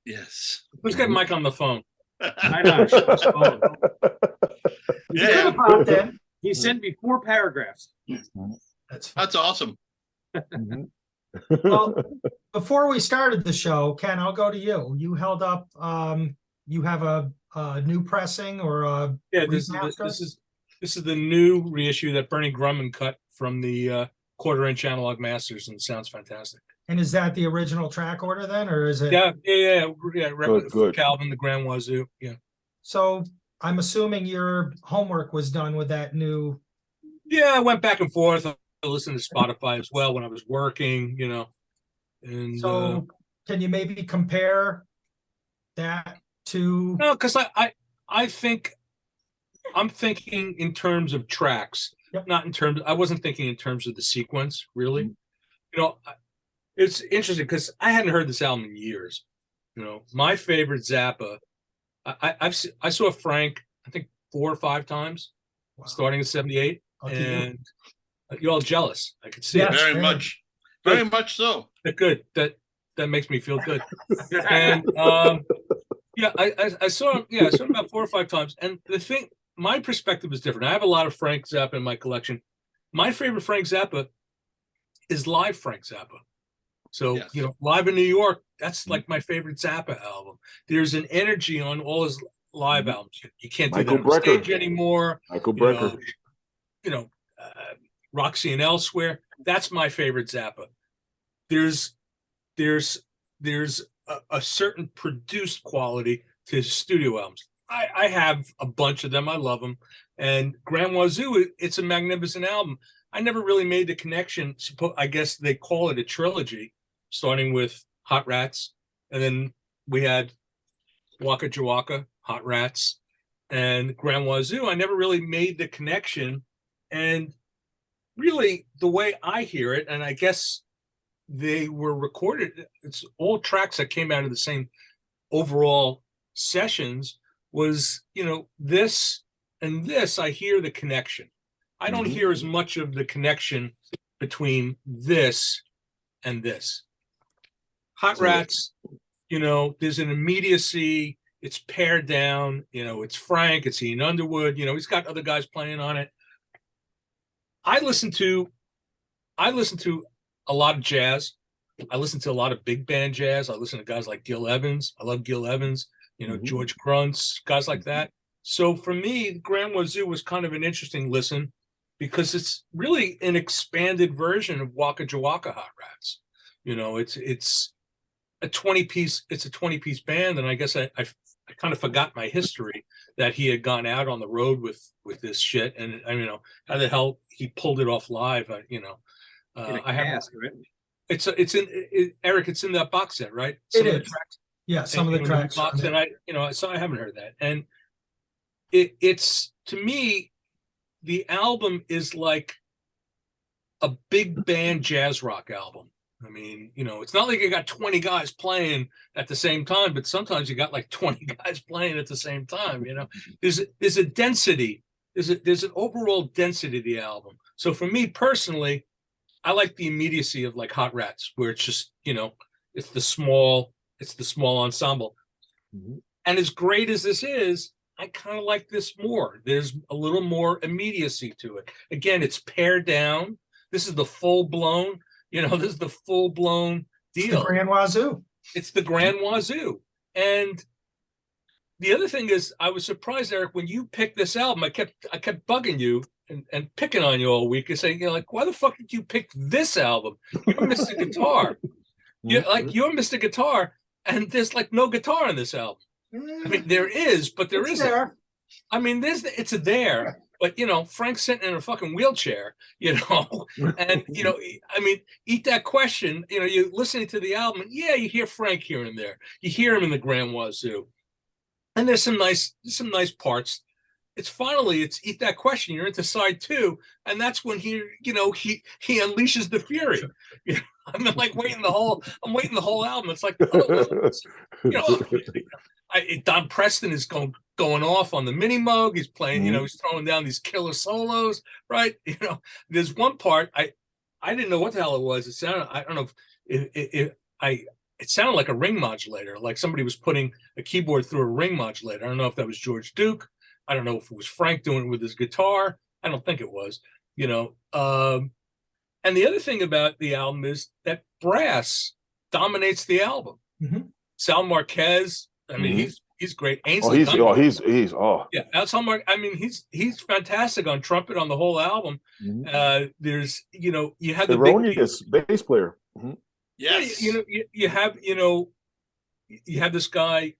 Yes. Let's get Mike on the phone. I know. Shut his phone. Yeah. popped in. He sent me 4 paragraphs. That's awesome. Well, before we started the show, Ken, I'll go to you. You held up. You have a new pressing or a This is the new reissue that Bernie Grumman cut from the 1/4-inch analog masters, and it sounds fantastic. And is that the original track order then, or is it? Yeah. Good. Calvin, the Grand Wazoo. Yeah. So I'm assuming your homework was done with that new. Yeah, I went back and forth. I listened to Spotify as well when I was working, And So can you maybe compare that to? no, because I think I'm thinking in terms of tracks, not in terms. I wasn't thinking in terms of the sequence, really. It's interesting because I hadn't heard this album in years. My favorite Zappa. I saw Frank, I think 4 or 5 times, starting in '78, and you're all jealous. I could see it. Very much. Very much so. Good. That makes me feel good. And I saw him. Yeah, I saw him about 4 or 5 times. And the thing, my perspective is different. I have a lot of Frank Zappa in my collection. My favorite Frank Zappa is live Frank Zappa. So live in New York, that's like my favorite Zappa album. There's an energy on all his live albums. You can't do that on stage anymore. Michael Brecker. Roxy and Elsewhere. That's my favorite Zappa. There's a certain produced quality to his studio albums. I have a bunch of them. I love them. And Grand Wazoo, it's a magnificent album. I never really made the connection. I guess they call it a trilogy, starting with Hot Rats, and then we had Waka Jawaka, Hot Rats, and Grand Wazoo. I never really made the connection, and really the way I hear it, and I guess they were recorded, it's all tracks that came out of the same overall sessions, was, this and this, I hear the connection. I don't hear as much of the connection between this and this. Hot Rats, there's an immediacy, it's pared down, it's Frank, it's Ian Underwood, he's got other guys playing on it. I listen to a lot of jazz. I listen to a lot of big band jazz. I listen to guys like Gil Evans. I love Gil Evans, George Grunts, guys like that. So for me, Grand Wazoo was kind of an interesting listen because it's really an expanded version of Waka Jawaka Hot Rats. It's a 20-piece band, and I guess I kind of forgot my history that he had gone out on the road with this shit, and how the hell he pulled it off live. I haven't. Right? It's in Eric. It's in that box set, right? Some of the tracks. Yeah, some of the tracks. Box, and so I haven't heard that, and it's to me, the album is like a big band jazz rock album. I mean, it's not like you got 20 guys playing at the same time, but sometimes you got like 20 guys playing at the same time. There's a density, there's an overall density to the album. So for me personally, I like the immediacy of like Hot Rats, where it's just, it's the small ensemble. And as great as this is, I kind of like this more. There's a little more immediacy to it. Again, it's pared down. This is the full blown. This is the full-blown deal. It's the Grand Wazoo. It's the Grand Wazoo. And the other thing is, I was surprised, Eric, when you picked this album, I kept bugging you and picking on you all week and saying, why the fuck did you pick this album? You're Mr. Guitar. You're Mr. Guitar, and there's like no guitar in this album. I mean, there is, but there isn't. There. I mean, it's there. But Frank's sitting in a fucking wheelchair, and I mean, Eat That Question, you're listening to the album, and yeah, you hear Frank here and there. You hear him in the Grand Wazoo. And there's some nice parts. It's Eat That Question. You're into side 2, and that's when he unleashes the fury. I'm like waiting the whole album. It's like, Don Preston is going off on the mini mug. He's playing, he's throwing down these killer solos, right? There's one part I didn't know what the hell it was. It sounded, I don't know if it sounded like a ring modulator, like somebody was putting a keyboard through a ring modulator. I don't know if that was George Duke. I don't know if it was Frank doing it with his guitar. I don't think it was, and the other thing about the album is that brass dominates the album. Sal Marquez, I mean, he's great. Ainsley yeah, Sal Marquez, I mean, he's fantastic on trumpet on the whole album. There's you have the erroneous bass player. Yes, you have this guy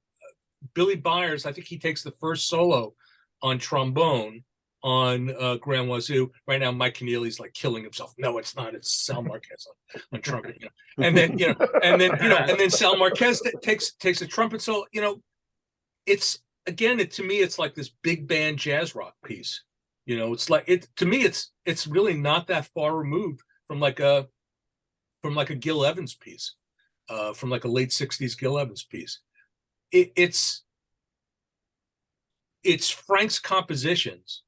Billy Byers. I think he takes the first solo on trombone on Grand Wazoo. Right now, Mike Keneally's like killing himself. No, it's not. It's Sal Marquez on trumpet. And then and then Sal Marquez takes a trumpet solo. It's again, to me, it's like this big band jazz rock piece. It's like to me, it's really not that far removed from like a Gil Evans piece, from like a late '60s Gil Evans piece. It's Frank's compositions,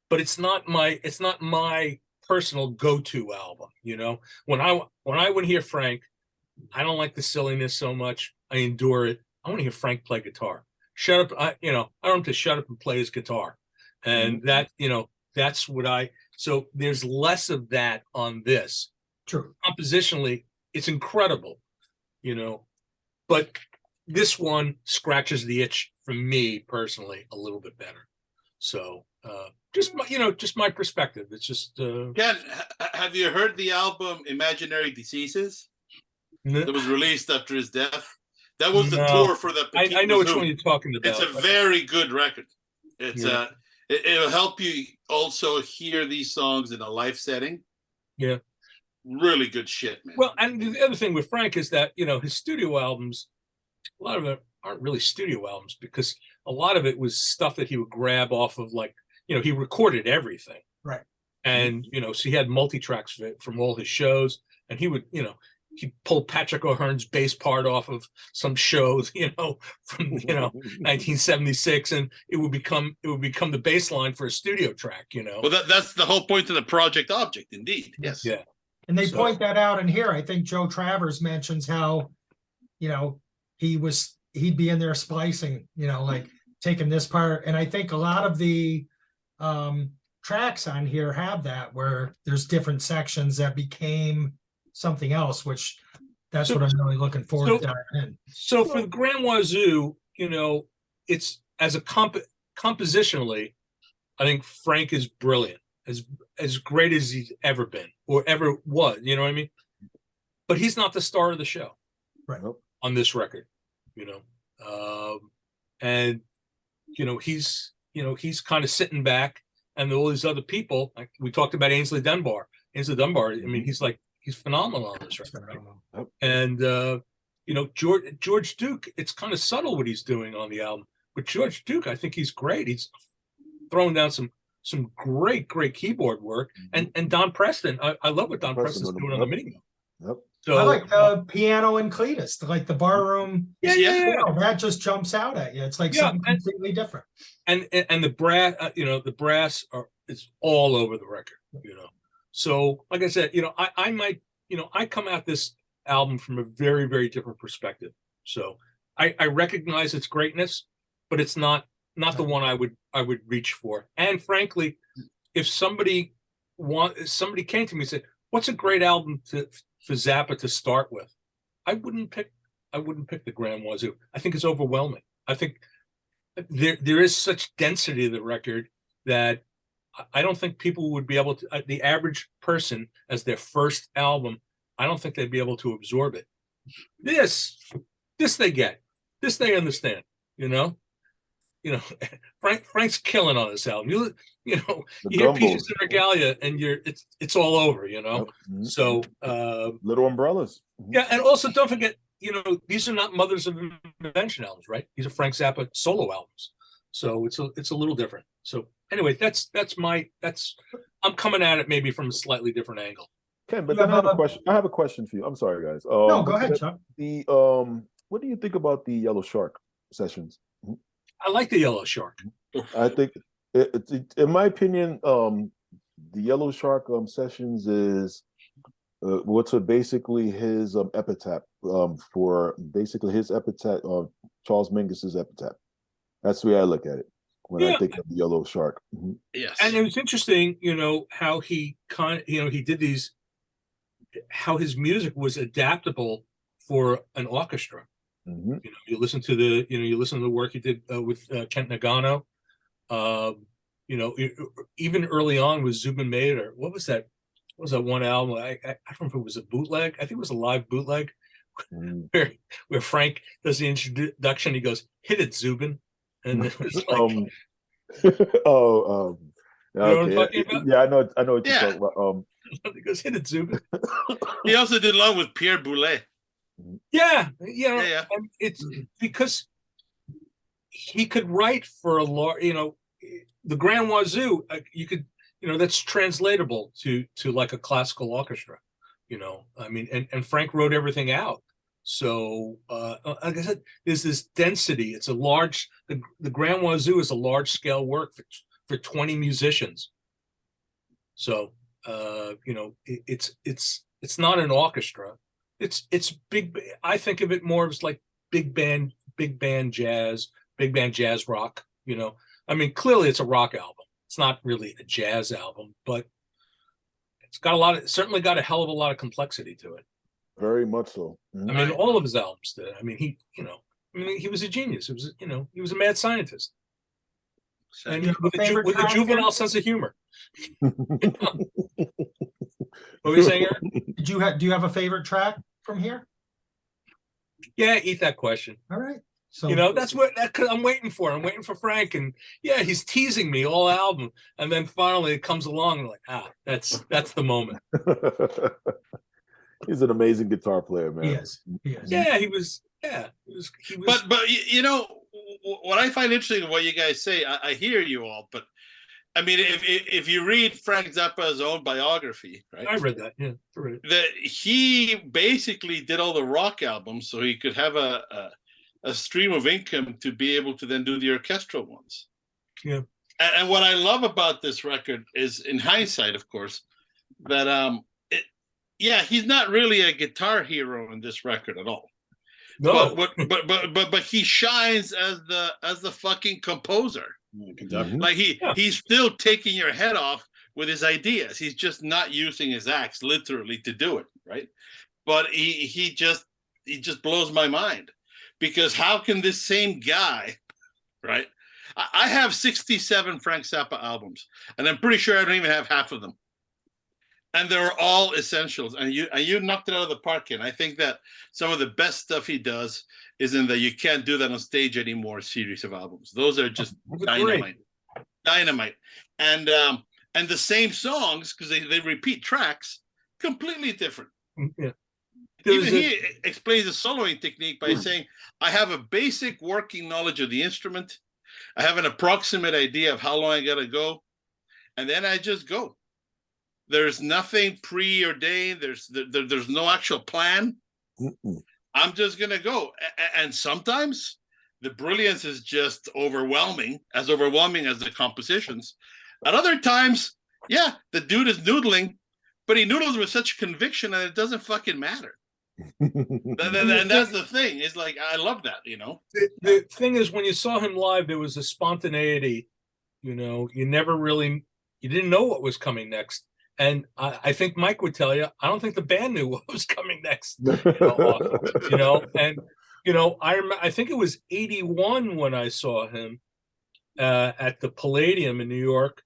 but it's not my personal go-to album. When I would hear Frank, I don't like the silliness so much. I endure it. I want to hear Frank play guitar. Shut up. I want him to shut up and play his guitar. And that's what so there's less of that on this. True. Compositionally, it's incredible, but this one scratches the itch for me personally a little bit better. So just my perspective. It's just Ken, have you heard the album Imaginary Diseases that was released after his death? That was the tour for the I know which one you're talking about. It's a very good record. It's it'll help you also hear these songs in a live setting. Yeah. really good shit, man. Well, and the other thing with Frank is that, you know, his studio albums, a lot of them aren't really studio albums because a lot of it was stuff that he would grab off of, like, you know, he recorded everything. Right. And, you know, so he had multi-tracks from all his shows, and he would, you know, he pulled Patrick O'Hearn's bass part off of some shows, you know, from, you know, 1976, and it would become the bass line for a studio track, you know. Well, that's the whole point of the project object, indeed. Yes. Yeah. And they point that out in here. I think Joe Travers mentions how, you know, he'd be in there splicing, you know, like taking this part. And I think a lot of the tracks on here have that, where there's different sections that became something else, which that's what I'm really looking forward to diving in. So for the Grand Wazoo, you know, it's as a compositionally, I think Frank is brilliant, as great as he's ever been or ever was, you know what I mean? But he's not the star of the show, right? On this record, you know, and you know he's kind of sitting back, and all these other people, like we talked about Ainsley Dunbar. I mean, he's phenomenal on this record, right? And you know, George Duke, it's kind of subtle what he's doing on the album, but George Duke, I think he's great. He's throwing down some great keyboard work, and Don Preston. I love what Don Preston's doing on the mini. Yep. So I like the piano in Cletus, like the barroom. Yeah. That just jumps out at you. It's like something completely different. And the brass, you know, the brass it's all over the record, you know. So, like I said, you know, I might, you know, I come at this album from a very, very different perspective. So I recognize its greatness, but it's not the one I would reach for. And frankly, if somebody came to me and said, "What's a great album for Zappa to start with?" I wouldn't pick the Grand Wazoo. I think it's overwhelming. I think there is such density of the record that I don't think people would be able to, the average person as their first album, I don't think they'd be able to absorb it. This they get. This they understand, you know? You know, Frank's killing on this album. You know, you hear Pieces of Regalia and it's all over, you know? Yep. So Little Umbrellas. Yeah, and also don't forget, you know, these are not Mothers of Invention albums, right? These are Frank Zappa solo albums. So it's a little different. So anyway, I'm coming at it maybe from a slightly different angle. Ken, but then I have a question. I have a question for you. I'm sorry, guys. No, go ahead, Chuck. What do you think about the Yellow Shark sessions? I like the Yellow Shark. I think, in my opinion, the Yellow Shark sessions is what's basically his epitaph for basically his epitaph, Charles Mingus's epitaph. That's the way I look at it when I think of the Yellow Shark. Mm-hmm. Yes, and it was interesting, you know, how he he did these, how his music was adaptable for an orchestra. Mm-hmm. You know, you listen to the work he did with Kent Nagano. You know, even early on with Zubin Mehta. What was that? What was that one album? I don't know if it was a bootleg. I think it was a live bootleg where Frank does the introduction. He goes, "Hit it, Zubin," and it was like, you know what I'm talking about? Yeah, I know what you're talking about. He goes, "Hit it, Zubin." He also did along with Pierre Boulez. Yeah. And it's because he could write for a large, you know, the Grand Wazoo. You could, you know, that's translatable to like a classical orchestra. You know, I mean, and Frank wrote everything out. So, like I said, there's this density. It's a large. The Grand Wazoo is a large scale work for 20 musicians. So, you know, it's not an orchestra. It's big. I think of it more as like big band jazz rock. You know, I mean, clearly it's a rock album. It's not really a jazz album, but it's got certainly got a hell of a lot of complexity to it. Very much so. Mm-hmm. I mean, all of his albums did. I mean, he was a genius. It was, you know, he was a mad scientist, and with a juvenile sense of humor. What were you saying, Eric? Do you have a favorite track from here? Yeah, eat that question. All right. So You know, that's what I'm waiting for. I'm waiting for Frank, and yeah, he's teasing me all album, and then finally it comes along, and I'm like, that's the moment. He's an amazing guitar player, man. he is. He is. Yeah, he was. Yeah, he was. But you know what I find interesting in what you guys say, I hear you all, but I mean, if you read Frank Zappa's own biography, right? I read that. Yeah, I read it. That he basically did all the rock albums so he could have a stream of income to be able to then do the orchestral ones. Yeah. And what I love about this record is, in hindsight, of course, that yeah, he's not really a guitar hero in this record at all. No, but he shines as the fucking composer. Like he's still taking your head off with his ideas. He's just not using his axe literally to do it, right? But he just blows my mind, because how can this same guy, right? I have 67 Frank Zappa albums, and I'm pretty sure I don't even have half of them. And they're all essentials. And you knocked it out of the park, and I think that some of the best stuff he does is in the You Can't Do That on Stage Anymore series of albums. Those are just dynamite. And the same songs, because they repeat tracks, completely different. Yeah. Even he explains the soloing technique by saying, I have a basic working knowledge of the instrument. I have an approximate idea of how long I got to go. And then I just go. There's nothing preordained. There's no actual plan. I'm just going to go. And sometimes the brilliance is just overwhelming as the compositions. At other times, yeah, the dude is noodling, but he noodles with such conviction that it doesn't fucking matter. And that's the thing. It's like, I love that, you know. The thing is, when you saw him live, there was a spontaneity. You know, you didn't know what was coming next. And I think Mike would tell you, I don't think the band knew what was coming next. You know, and you know, I think it was 81 when I saw him at the Palladium in New York,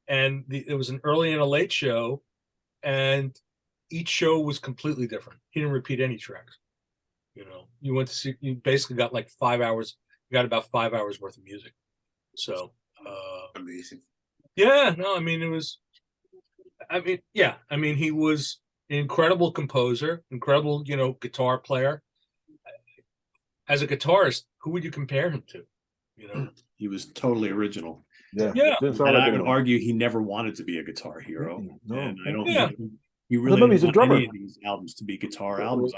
and it was an early and a late show, and each show was completely different. He didn't repeat any tracks. You know, you basically got like 5 hours. You got about 5 hours worth of music. So amazing. Yeah, no, I mean, he was an incredible composer, incredible, you know, guitar player. As a guitarist, who would you compare him to? You know, he was totally original. Yeah. And I would argue he never wanted to be a guitar hero. No. And I don't Yeah. think he really he's a didn't drummer. want any of these albums to be guitar albums.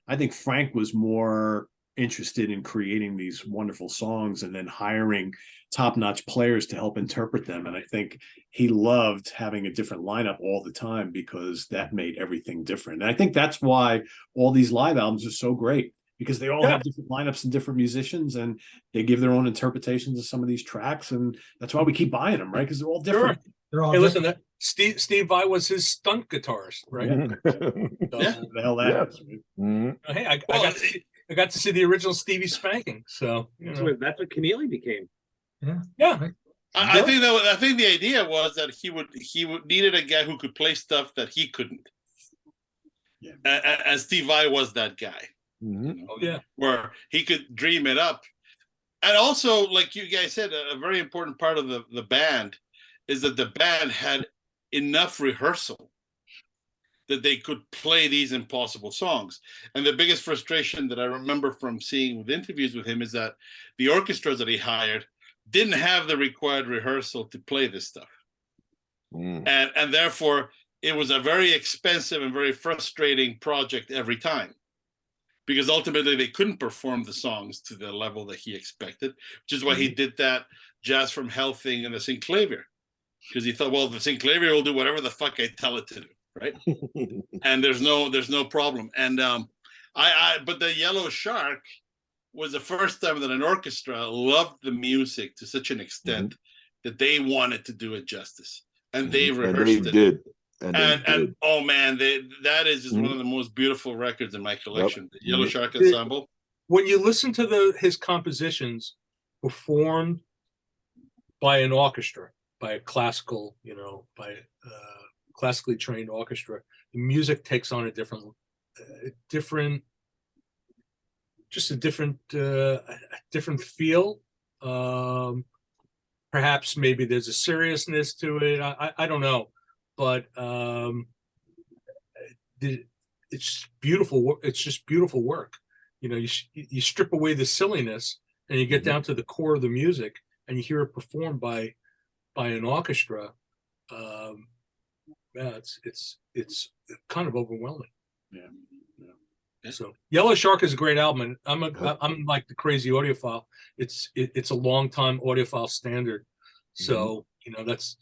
I think Frank was more interested in creating these wonderful songs and then hiring top-notch players to help interpret them. And I think he loved having a different lineup all the time, because that made everything different. And I think that's why all these live albums are so great, because they all have different lineups and different musicians, and they give their own interpretations of some of these tracks. And that's why we keep buying them, right? Because they're all different. Sure. they're all Hey, listen, Steve Vai was his stunt guitarist, right? The hell that is, right? Hey, I got to see the original Stevie Spanking. So you know. That's what Keneally became. Yeah. I think the idea was that he would needed a guy who could play stuff that he couldn't. Yeah. And Steve Vai was that guy. Oh yeah. Where he could dream it up. And also, like you guys said, a very important part of the band is that the band had enough rehearsal that they could play these impossible songs. And the biggest frustration that I remember from seeing with interviews with him is that the orchestras that he hired didn't have the required rehearsal to play this stuff. And therefore, it was a very expensive and very frustrating project every time, because ultimately they couldn't perform the songs to the level that he expected, which is why he did that Jazz from Hell thing in the Synclavier, because he thought, well, the Synclavier will do whatever the fuck I tell it to do, right? And there's no problem. And but the Yellow Shark was the first time that an orchestra loved the music to such an extent that they wanted to do it justice, and they rehearsed it. And oh man, that is just one of the most beautiful records in my collection. The Yellow Shark Ensemble. When you listen to his compositions performed by an orchestra, by a classical, you know, by a classically trained orchestra, the music takes on a different just a different feel. Perhaps maybe there's a seriousness to it. I don't know, but it's beautiful. It's just beautiful work. You know, you strip away the silliness and you get down to the core of the music, and you hear it performed by an orchestra. Yeah, it's kind of overwhelming. Yeah. So Yellow Shark is a great album, and I'm like the crazy audiophile. It's a long time audiophile standard. So you know that's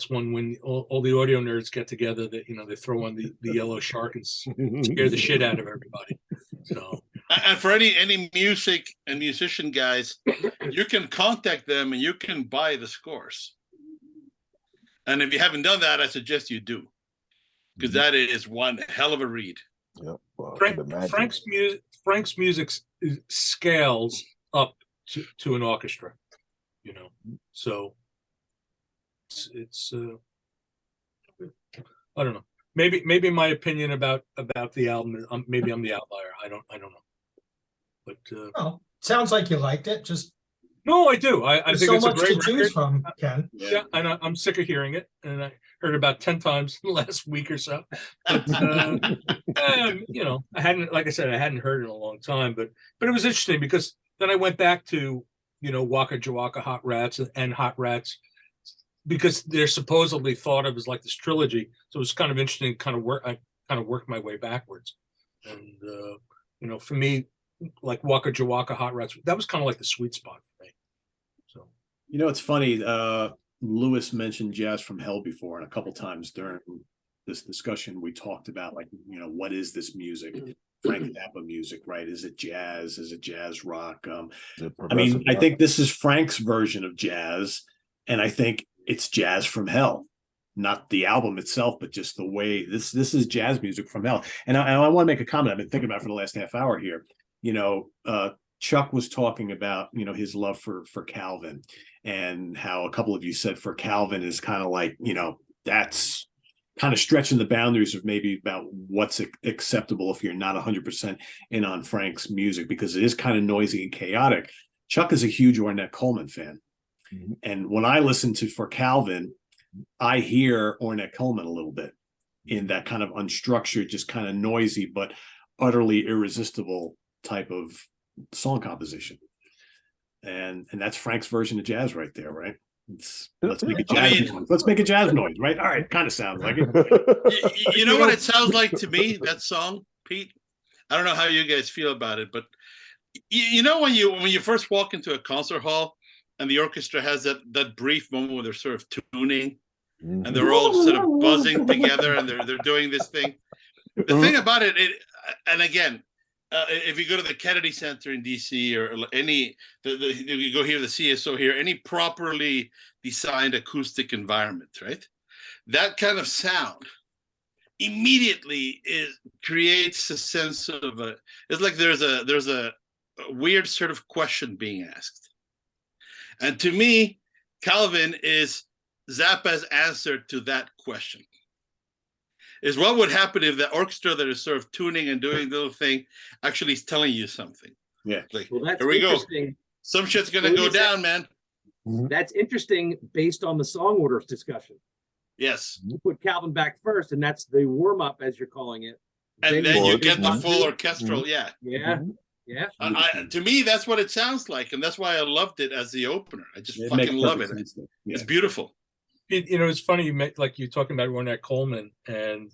one when all the audio nerds get together, that you know they throw on the Yellow Shark and scare the shit out of everybody. So and for any music and musician guys, you can contact them and you can buy the scores. And if you haven't done that, I suggest you do, because that is one hell of a read. Yep. Well, Frank's music scales up to an orchestra, you know. So it's I don't know. Maybe my opinion about the album, maybe I'm the outlier. I don't know. But Oh, sounds like you liked it. Just no, I do. I think so it's a much great to choose record. from, Ken. Yeah, and I'm sick of hearing it, and I heard it about 10 times in the last week or so. But you know, I hadn't heard it in a long time, but it was interesting because then I went back to, you know, Waka Jawaka, Hot Rats, and Hot Rats, because they're supposedly thought of as like this trilogy. So it was kind of interesting. I kind of worked my way backwards, and you know, for me, like Waka Jawaka, Hot Rats, that was kind of like the sweet spot for me. So you know, it's funny. Lewis mentioned Jazz from Hell before, and a couple times during this discussion, we talked about, like, you know, what is this music? Frank Zappa music, right? Is it jazz? Is it jazz rock? I mean, I think this is Frank's version of jazz, and I think it's Jazz from Hell, not the album itself, but just the way this is jazz music from hell. And I want to make a comment I've been thinking about for the last half hour here. You know, Chuck was talking about, you know, his love for Calvin, and how a couple of you said for Calvin is kind of like, you know, that's kind of stretching the boundaries of maybe about what's acceptable if you're not 100% in on Frank's music, because it is kind of noisy and chaotic. Chuck is a huge Ornette Coleman fan. And when I listen to For Calvin, I hear Ornette Coleman a little bit in that kind of unstructured, just kind of noisy, but utterly irresistible type of song composition. And that's Frank's version of jazz right there, right? Let's make a jazz noise. Let's make a jazz noise, right? All right, kind of sounds like it. You know what it sounds like to me, that song, Pete? I don't know how you guys feel about it, but you know when you first walk into a concert hall and the orchestra has that brief moment where they're sort of tuning and they're all sort of buzzing together and they're doing this thing. The thing about it, and again, if you go to the Kennedy Center in DC or any, you go here, the CSO here, any properly designed acoustic environment, right? That kind of sound immediately creates a sense of it's like there's a weird sort of question being asked. And to me, Calvin is Zappa's answer to that question. Is what would happen if the orchestra that is sort of tuning and doing the little thing actually is telling you something. Yeah. Like, Well, that's here we go. interesting. Some shit's gonna go down, man. That's interesting based on the song orders discussion. Yes. You put Calvin back first, and that's the warm up, as you're calling it. And then you get the Wazoo. full orchestral, yeah. Yeah, yeah. To me, that's what it sounds like, and that's why I loved it as the opener. I just It fucking makes love it. perfect sense. Yeah. It's beautiful. you know, it's funny like you're talking about Ornette Coleman, and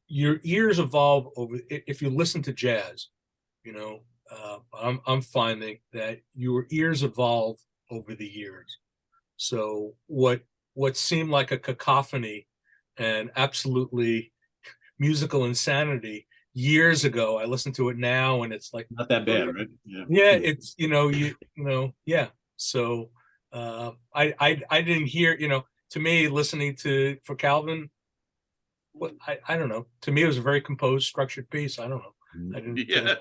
your ears evolve over. If you listen to jazz, you know, I'm finding that your ears evolve over the years. So what seemed like a cacophony and absolutely musical insanity years ago, I listen to it now and it's like Not that bad, right? yeah, it's you know, yeah. So I didn't hear, you know, to me listening to For Calvin, what I don't know. To me, it was a very composed, structured piece. I don't know. I didn't. Yeah.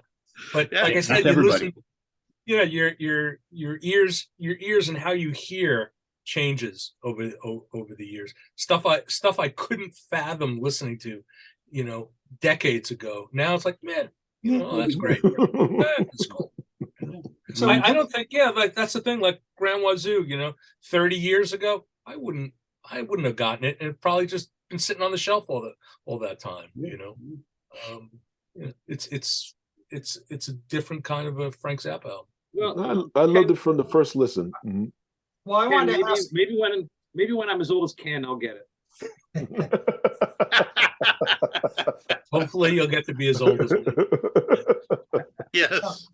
But Yeah, like I said, not you everybody. listen. Yeah, your ears and how you hear changes over the years. Stuff I couldn't fathom listening to, you know, decades ago. Now it's like, man, You know, that's great. That's cool. So I don't think, like that's the thing, like Grand Wazoo, 30 years ago, I wouldn't have gotten it, and it probably just been sitting on the shelf all that time, it's a different kind of a Frank Zappa album. Well, I loved it from the first listen. Mhm. Well, I Ken, wanted to ask. maybe when I'm as old as Ken, I'll get it. Hopefully you'll get to be as old as me. Yes.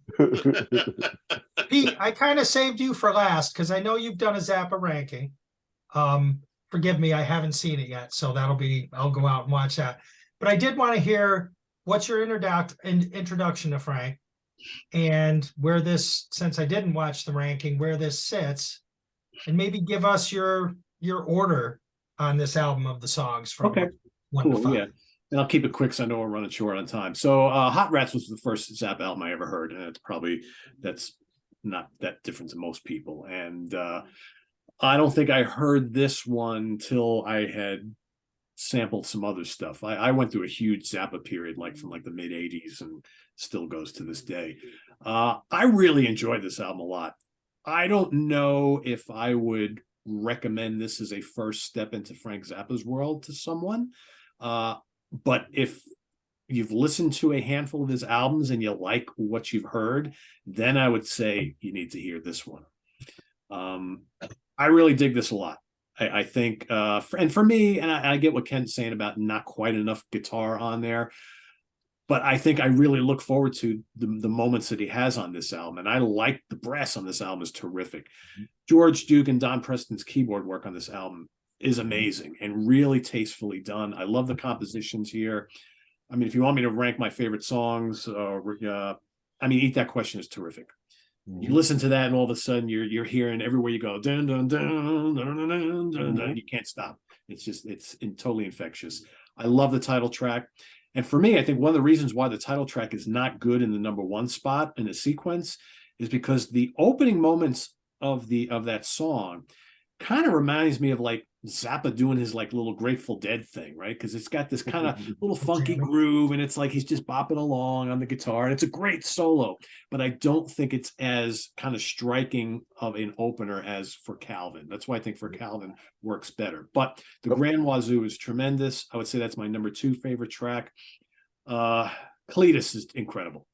Pete, I kind of saved you for last because I know you've done a Zappa ranking. Forgive me, I haven't seen it yet, so I'll go out and watch that. But I did want to hear what's your introduction to Frank, and where this, since I didn't watch the ranking, where this sits, and maybe give us your order on this album of the songs from Okay. 1 to 5. Yeah. And I'll keep it quick so I know we're running short on time. So Hot Rats was the first Zappa album I ever heard, and that's not that different to most people. And I don't think I heard this one till I had sampled some other stuff. I went through a huge Zappa period, like from like the mid 80s, and still goes to this day. I really enjoyed this album a lot. I don't know if I would recommend this as a first step into Frank Zappa's world to someone. But if you've listened to a handful of his albums and you like what you've heard, then I would say you need to hear this one. I really dig this a lot. I think, and for me, and I get what Ken's saying about not quite enough guitar on there, but I think I really look forward to the moments that he has on this album. And I like the brass on this album is terrific. George Duke and Don Preston's keyboard work on this album is amazing and really tastefully done. I love the compositions here. I mean, if you want me to rank my favorite songs, Eat That Question is terrific. You listen to that and all of a sudden you're hearing everywhere you go, dun, dun, dun, dun, dun, dun, dun, dun. You can't stop. It's totally infectious. I love the title track. And for me, I think one of the reasons why the title track is not good in the #1 spot in the sequence is because the opening moments of that song kind of reminds me of like Zappa doing his like little Grateful Dead thing, right? Because it's got this kind of little funky groove, and it's like he's just bopping along on the guitar, and it's a great solo. But I don't think it's as kind of striking of an opener as for Calvin. That's why I think for Calvin works better. But the Grand Wazoo is tremendous. I would say that's my #2 favorite track. Cletus is incredible.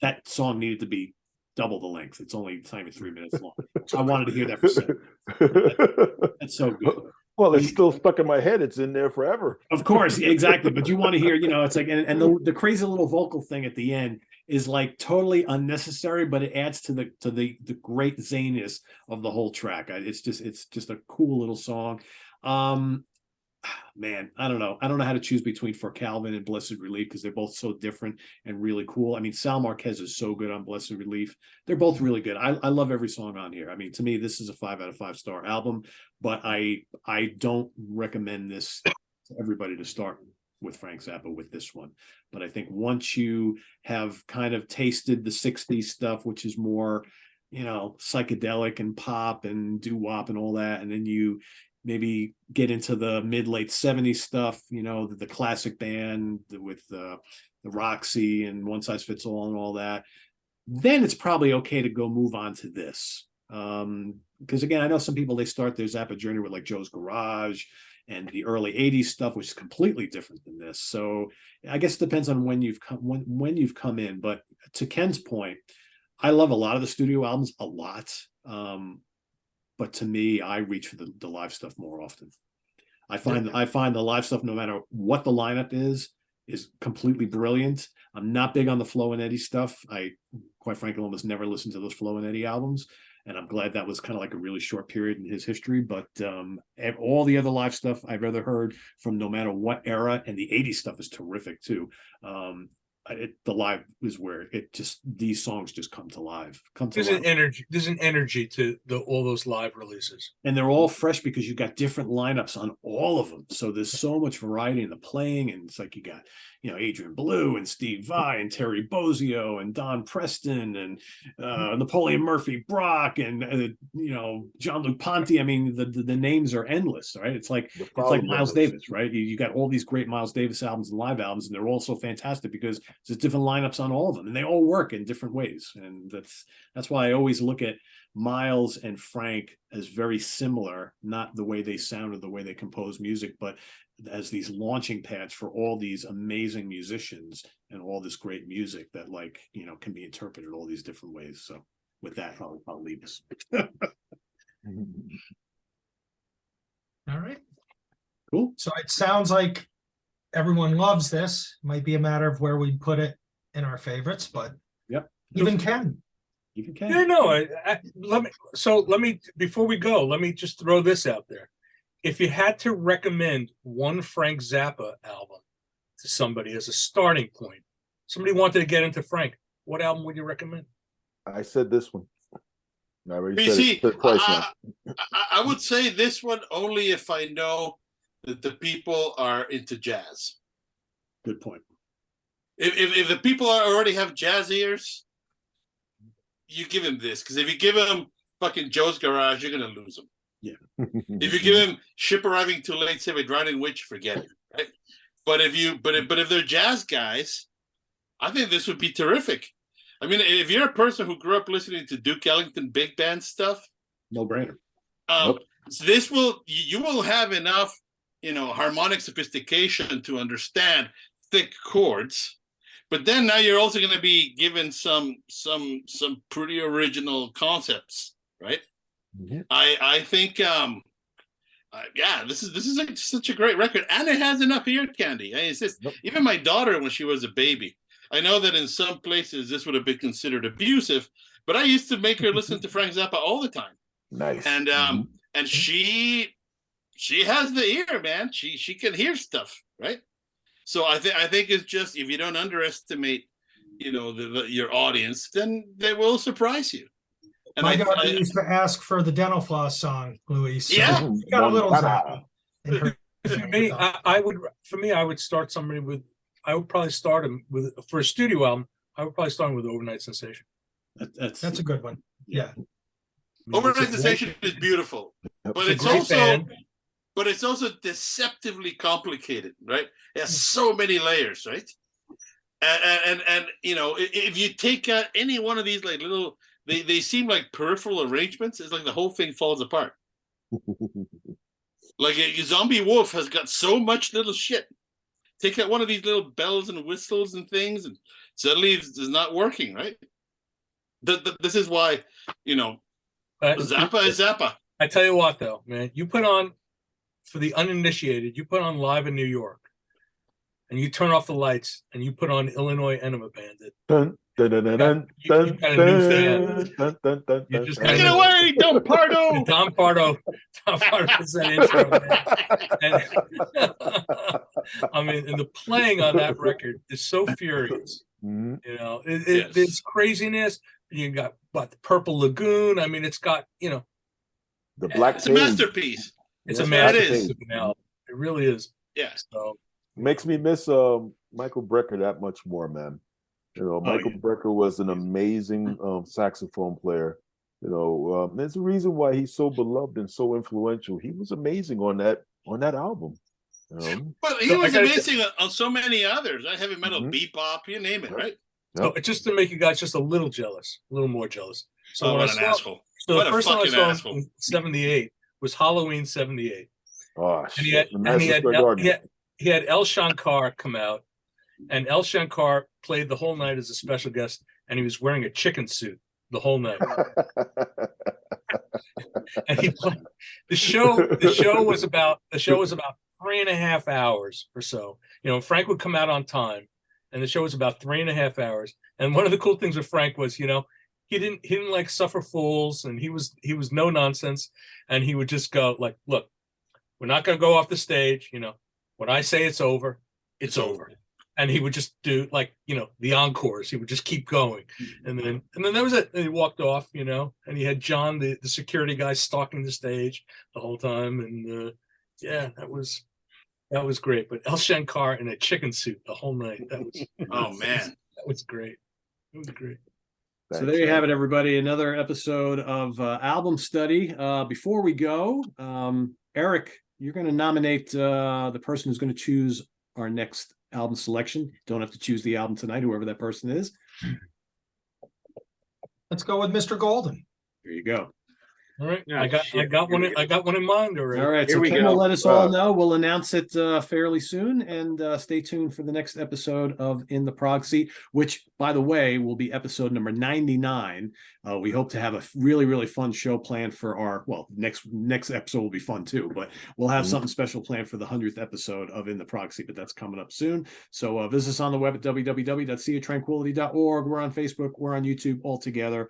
That song needed to be double the length. It's not even 3 minutes long. I wanted to hear that for 7. That's so good. Well, it's still stuck in my head. It's in there forever. Of course, exactly. But you want to hear, it's like, and the crazy little vocal thing at the end is like totally unnecessary, but it adds to the great zaniness of the whole track. It's just a cool little song. Man, I don't know how to choose between For Calvin and Blessed Relief because they're both so different and really cool. I mean, Sal Marquez is so good on Blessed Relief. They're both really good. I love every song on here. I mean, to me, this is a 5 out of 5 star album, but I don't recommend this to everybody to start with Frank Zappa with this one. But I think once you have kind of tasted the 60s stuff, which is more, psychedelic and pop and doo-wop and all that, and then you maybe get into the mid-late 70s stuff, the classic band with the Roxy and One Size Fits All and all that, then it's probably okay to go move on to this. Because again, I know some people, they start their Zappa journey with like Joe's Garage and the early 80s stuff, which is completely different than this. So I guess it depends on when you've come in. But to Ken's point, I love a lot of the studio albums a lot. But to me, I reach for the live stuff more often. I find the live stuff, no matter what the lineup is completely brilliant. I'm not big on the Flo and Eddie stuff. I, quite frankly, almost never listened to those Flo and Eddie albums. And I'm glad that was kind of like a really short period in his history. But all the other live stuff I've ever heard from no matter what era, and the 80s stuff is terrific too. The live is where these songs just come to life. There's an energy to all those live releases, and they're all fresh because you got different lineups on all of them. So there's so much variety in the playing, and it's like you got Adrian Belew and Steve Vai and Terry Bozzio and Don Preston and Napoleon Murphy Brock and Jean-Luc Ponty. I mean, the names are endless, right? It's like Miles Davis, right? You got all these great Miles Davis albums and live albums, and they're all so fantastic because there's different lineups on all of them, and they all work in different ways. And that's why I always look at Miles and Frank as very similar, not the way they sound or the way they compose music, but as these launching pads for all these amazing musicians and all this great music that, like, you know, can be interpreted all these different ways. So with that, I'll leave this. All right. Cool. So it sounds like everyone loves this. Might be a matter of where we put it in our favorites, but Yep. even Ken. Even Ken. Yeah, no. Let me before we go, let me just throw this out there. If you had to recommend one Frank Zappa album to somebody as a starting point, somebody wanted to get into Frank, what album would you recommend? I said this one. I already You said see, it twice now. I would say this one only if I know that the people are into jazz. Good point. If the people already have jazz ears, you give him this, because if you give him fucking Joe's Garage, you're gonna lose him. Yeah. If you give him Ship Arriving Too Late, Save a Drowning Witch, forget it. Right? But if they're jazz guys, I think this would be terrific. I mean, if you're a person who grew up listening to Duke Ellington big band stuff, No brainer. so you will have enough, you know, harmonic sophistication to understand thick chords. But then now you're also going to be given some pretty original concepts, right? Yeah. I think yeah, this is such a great record, and it has enough ear candy. I mean, it's just, even my daughter, when she was a baby, I know that in some places this would have been considered abusive, but I used to make her listen to Frank Zappa all the time. Nice. And and she has the ear, man. She can hear stuff, right? So I think it's just, if you don't underestimate, you know, your audience, then they will surprise you. And My daughter used to ask for the Dental Floss song, Louis. So Yeah. she got a little Zappa in her. For me, I would start somebody with. I would probably start him with, for a studio album. I would probably start him with Overnight Sensation. That's a good one. Yeah. Overnight Sensation is beautiful, but it's also deceptively complicated, right? It has so many layers, right? And you know, if you take any one of these like little, they seem like peripheral arrangements. It's like the whole thing falls apart. Like a Zombie Wolf has got so much little shit. Take out one of these little bells and whistles and things, and suddenly it's not working, right? This is why, you know, Zappa is Zappa. I tell you what, though, man, you put on, for the uninitiated, you put on Live in New York, and you turn off the lights, and you put on Illinois Enema Bandit. Dun, dun, dun, dun, You got a new fan. dun, dun, dun, You dun, just dun. Get away, Don Pardo! Tom Pardo is that intro, man. And, I mean, and the playing on that record is so furious. Mhm. You know, Yes. it's craziness. You got the Purple Lagoon. I mean, it's got, you know, The Black It's a Page masterpiece. it's Yes, a it masterpiece is. of an album. It really is. Yeah. So makes me miss Michael Brecker that much more, man. You know, Michael Brecker was an amazing saxophone player. You know, there's a reason why he's so beloved and so influential. He was amazing on that album. You know? But he So I was gotta amazing on so many others. Heavy metal, Mhm. bebop, you name it, right? So just to make you guys just a little jealous, a little more jealous. So Oh, when what I an saw, asshole. so What the a first time I fucking saw him asshole. in '78 was Halloween '78, Oh and he shit! had The and Madison Square Garden. he had El Shankar come out, and El Shankar played the whole night as a special guest, and he was wearing a chicken suit the whole night. And he played the show. The show was about 3.5 hours or so. You know, Frank would come out on time, and the show was about 3.5 hours. And one of the cool things with Frank was, you know, he didn't like suffer fools, and he was no nonsense, and he would just go like, look, we're not going to go off the stage. You know, when I say it's over, it's over. And he would just do, like, you know, the encores. He would just keep going, and then that was it. And he walked off, you know, and he had John, the security guy, stalking the stage the whole time. And yeah, that was great. But El Shankar in a chicken suit the whole night. That was Oh, man. that was great. It was great. So there you have it, everybody. Another episode of Album Study. Before we go, Eric, you're going to nominate the person who's going to choose our next album selection. Don't have to choose the album tonight, whoever that person is. Let's go with Mr. Golden. Here you go. All right. Oh, I got shit. one. Here we I got one in mind already. All right, Here so we Ken go. will let us all know. We'll announce it fairly soon, and stay tuned for the next episode of In the Prog Seat, which, by the way, will be episode number 99. We hope to have a really, really fun show planned for our, well, next episode will be fun too, but we'll have something special planned for the 100th episode of In the Prog Seat, but that's coming up soon. So visit us on the web at www.seaoftranquility.org. We're on Facebook, we're on YouTube, all together.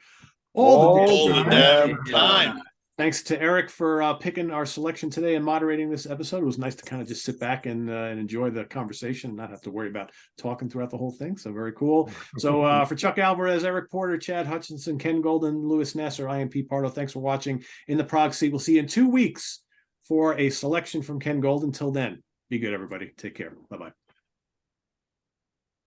All the damn time. Thanks to Eric for picking our selection today and moderating this episode. It was nice to kind of just sit back and enjoy the conversation and not have to worry about talking throughout the whole thing. So very cool. So for Chuck Alvarez, Eric Porter, Chad Hutchinson, Ken Golden, Louis Nasser, I am Pete Pardo. Thanks for watching In the Prog Seat. We'll see you in 2 weeks for a selection from Ken Golden. Till then, be good, everybody. Take care. Bye-bye.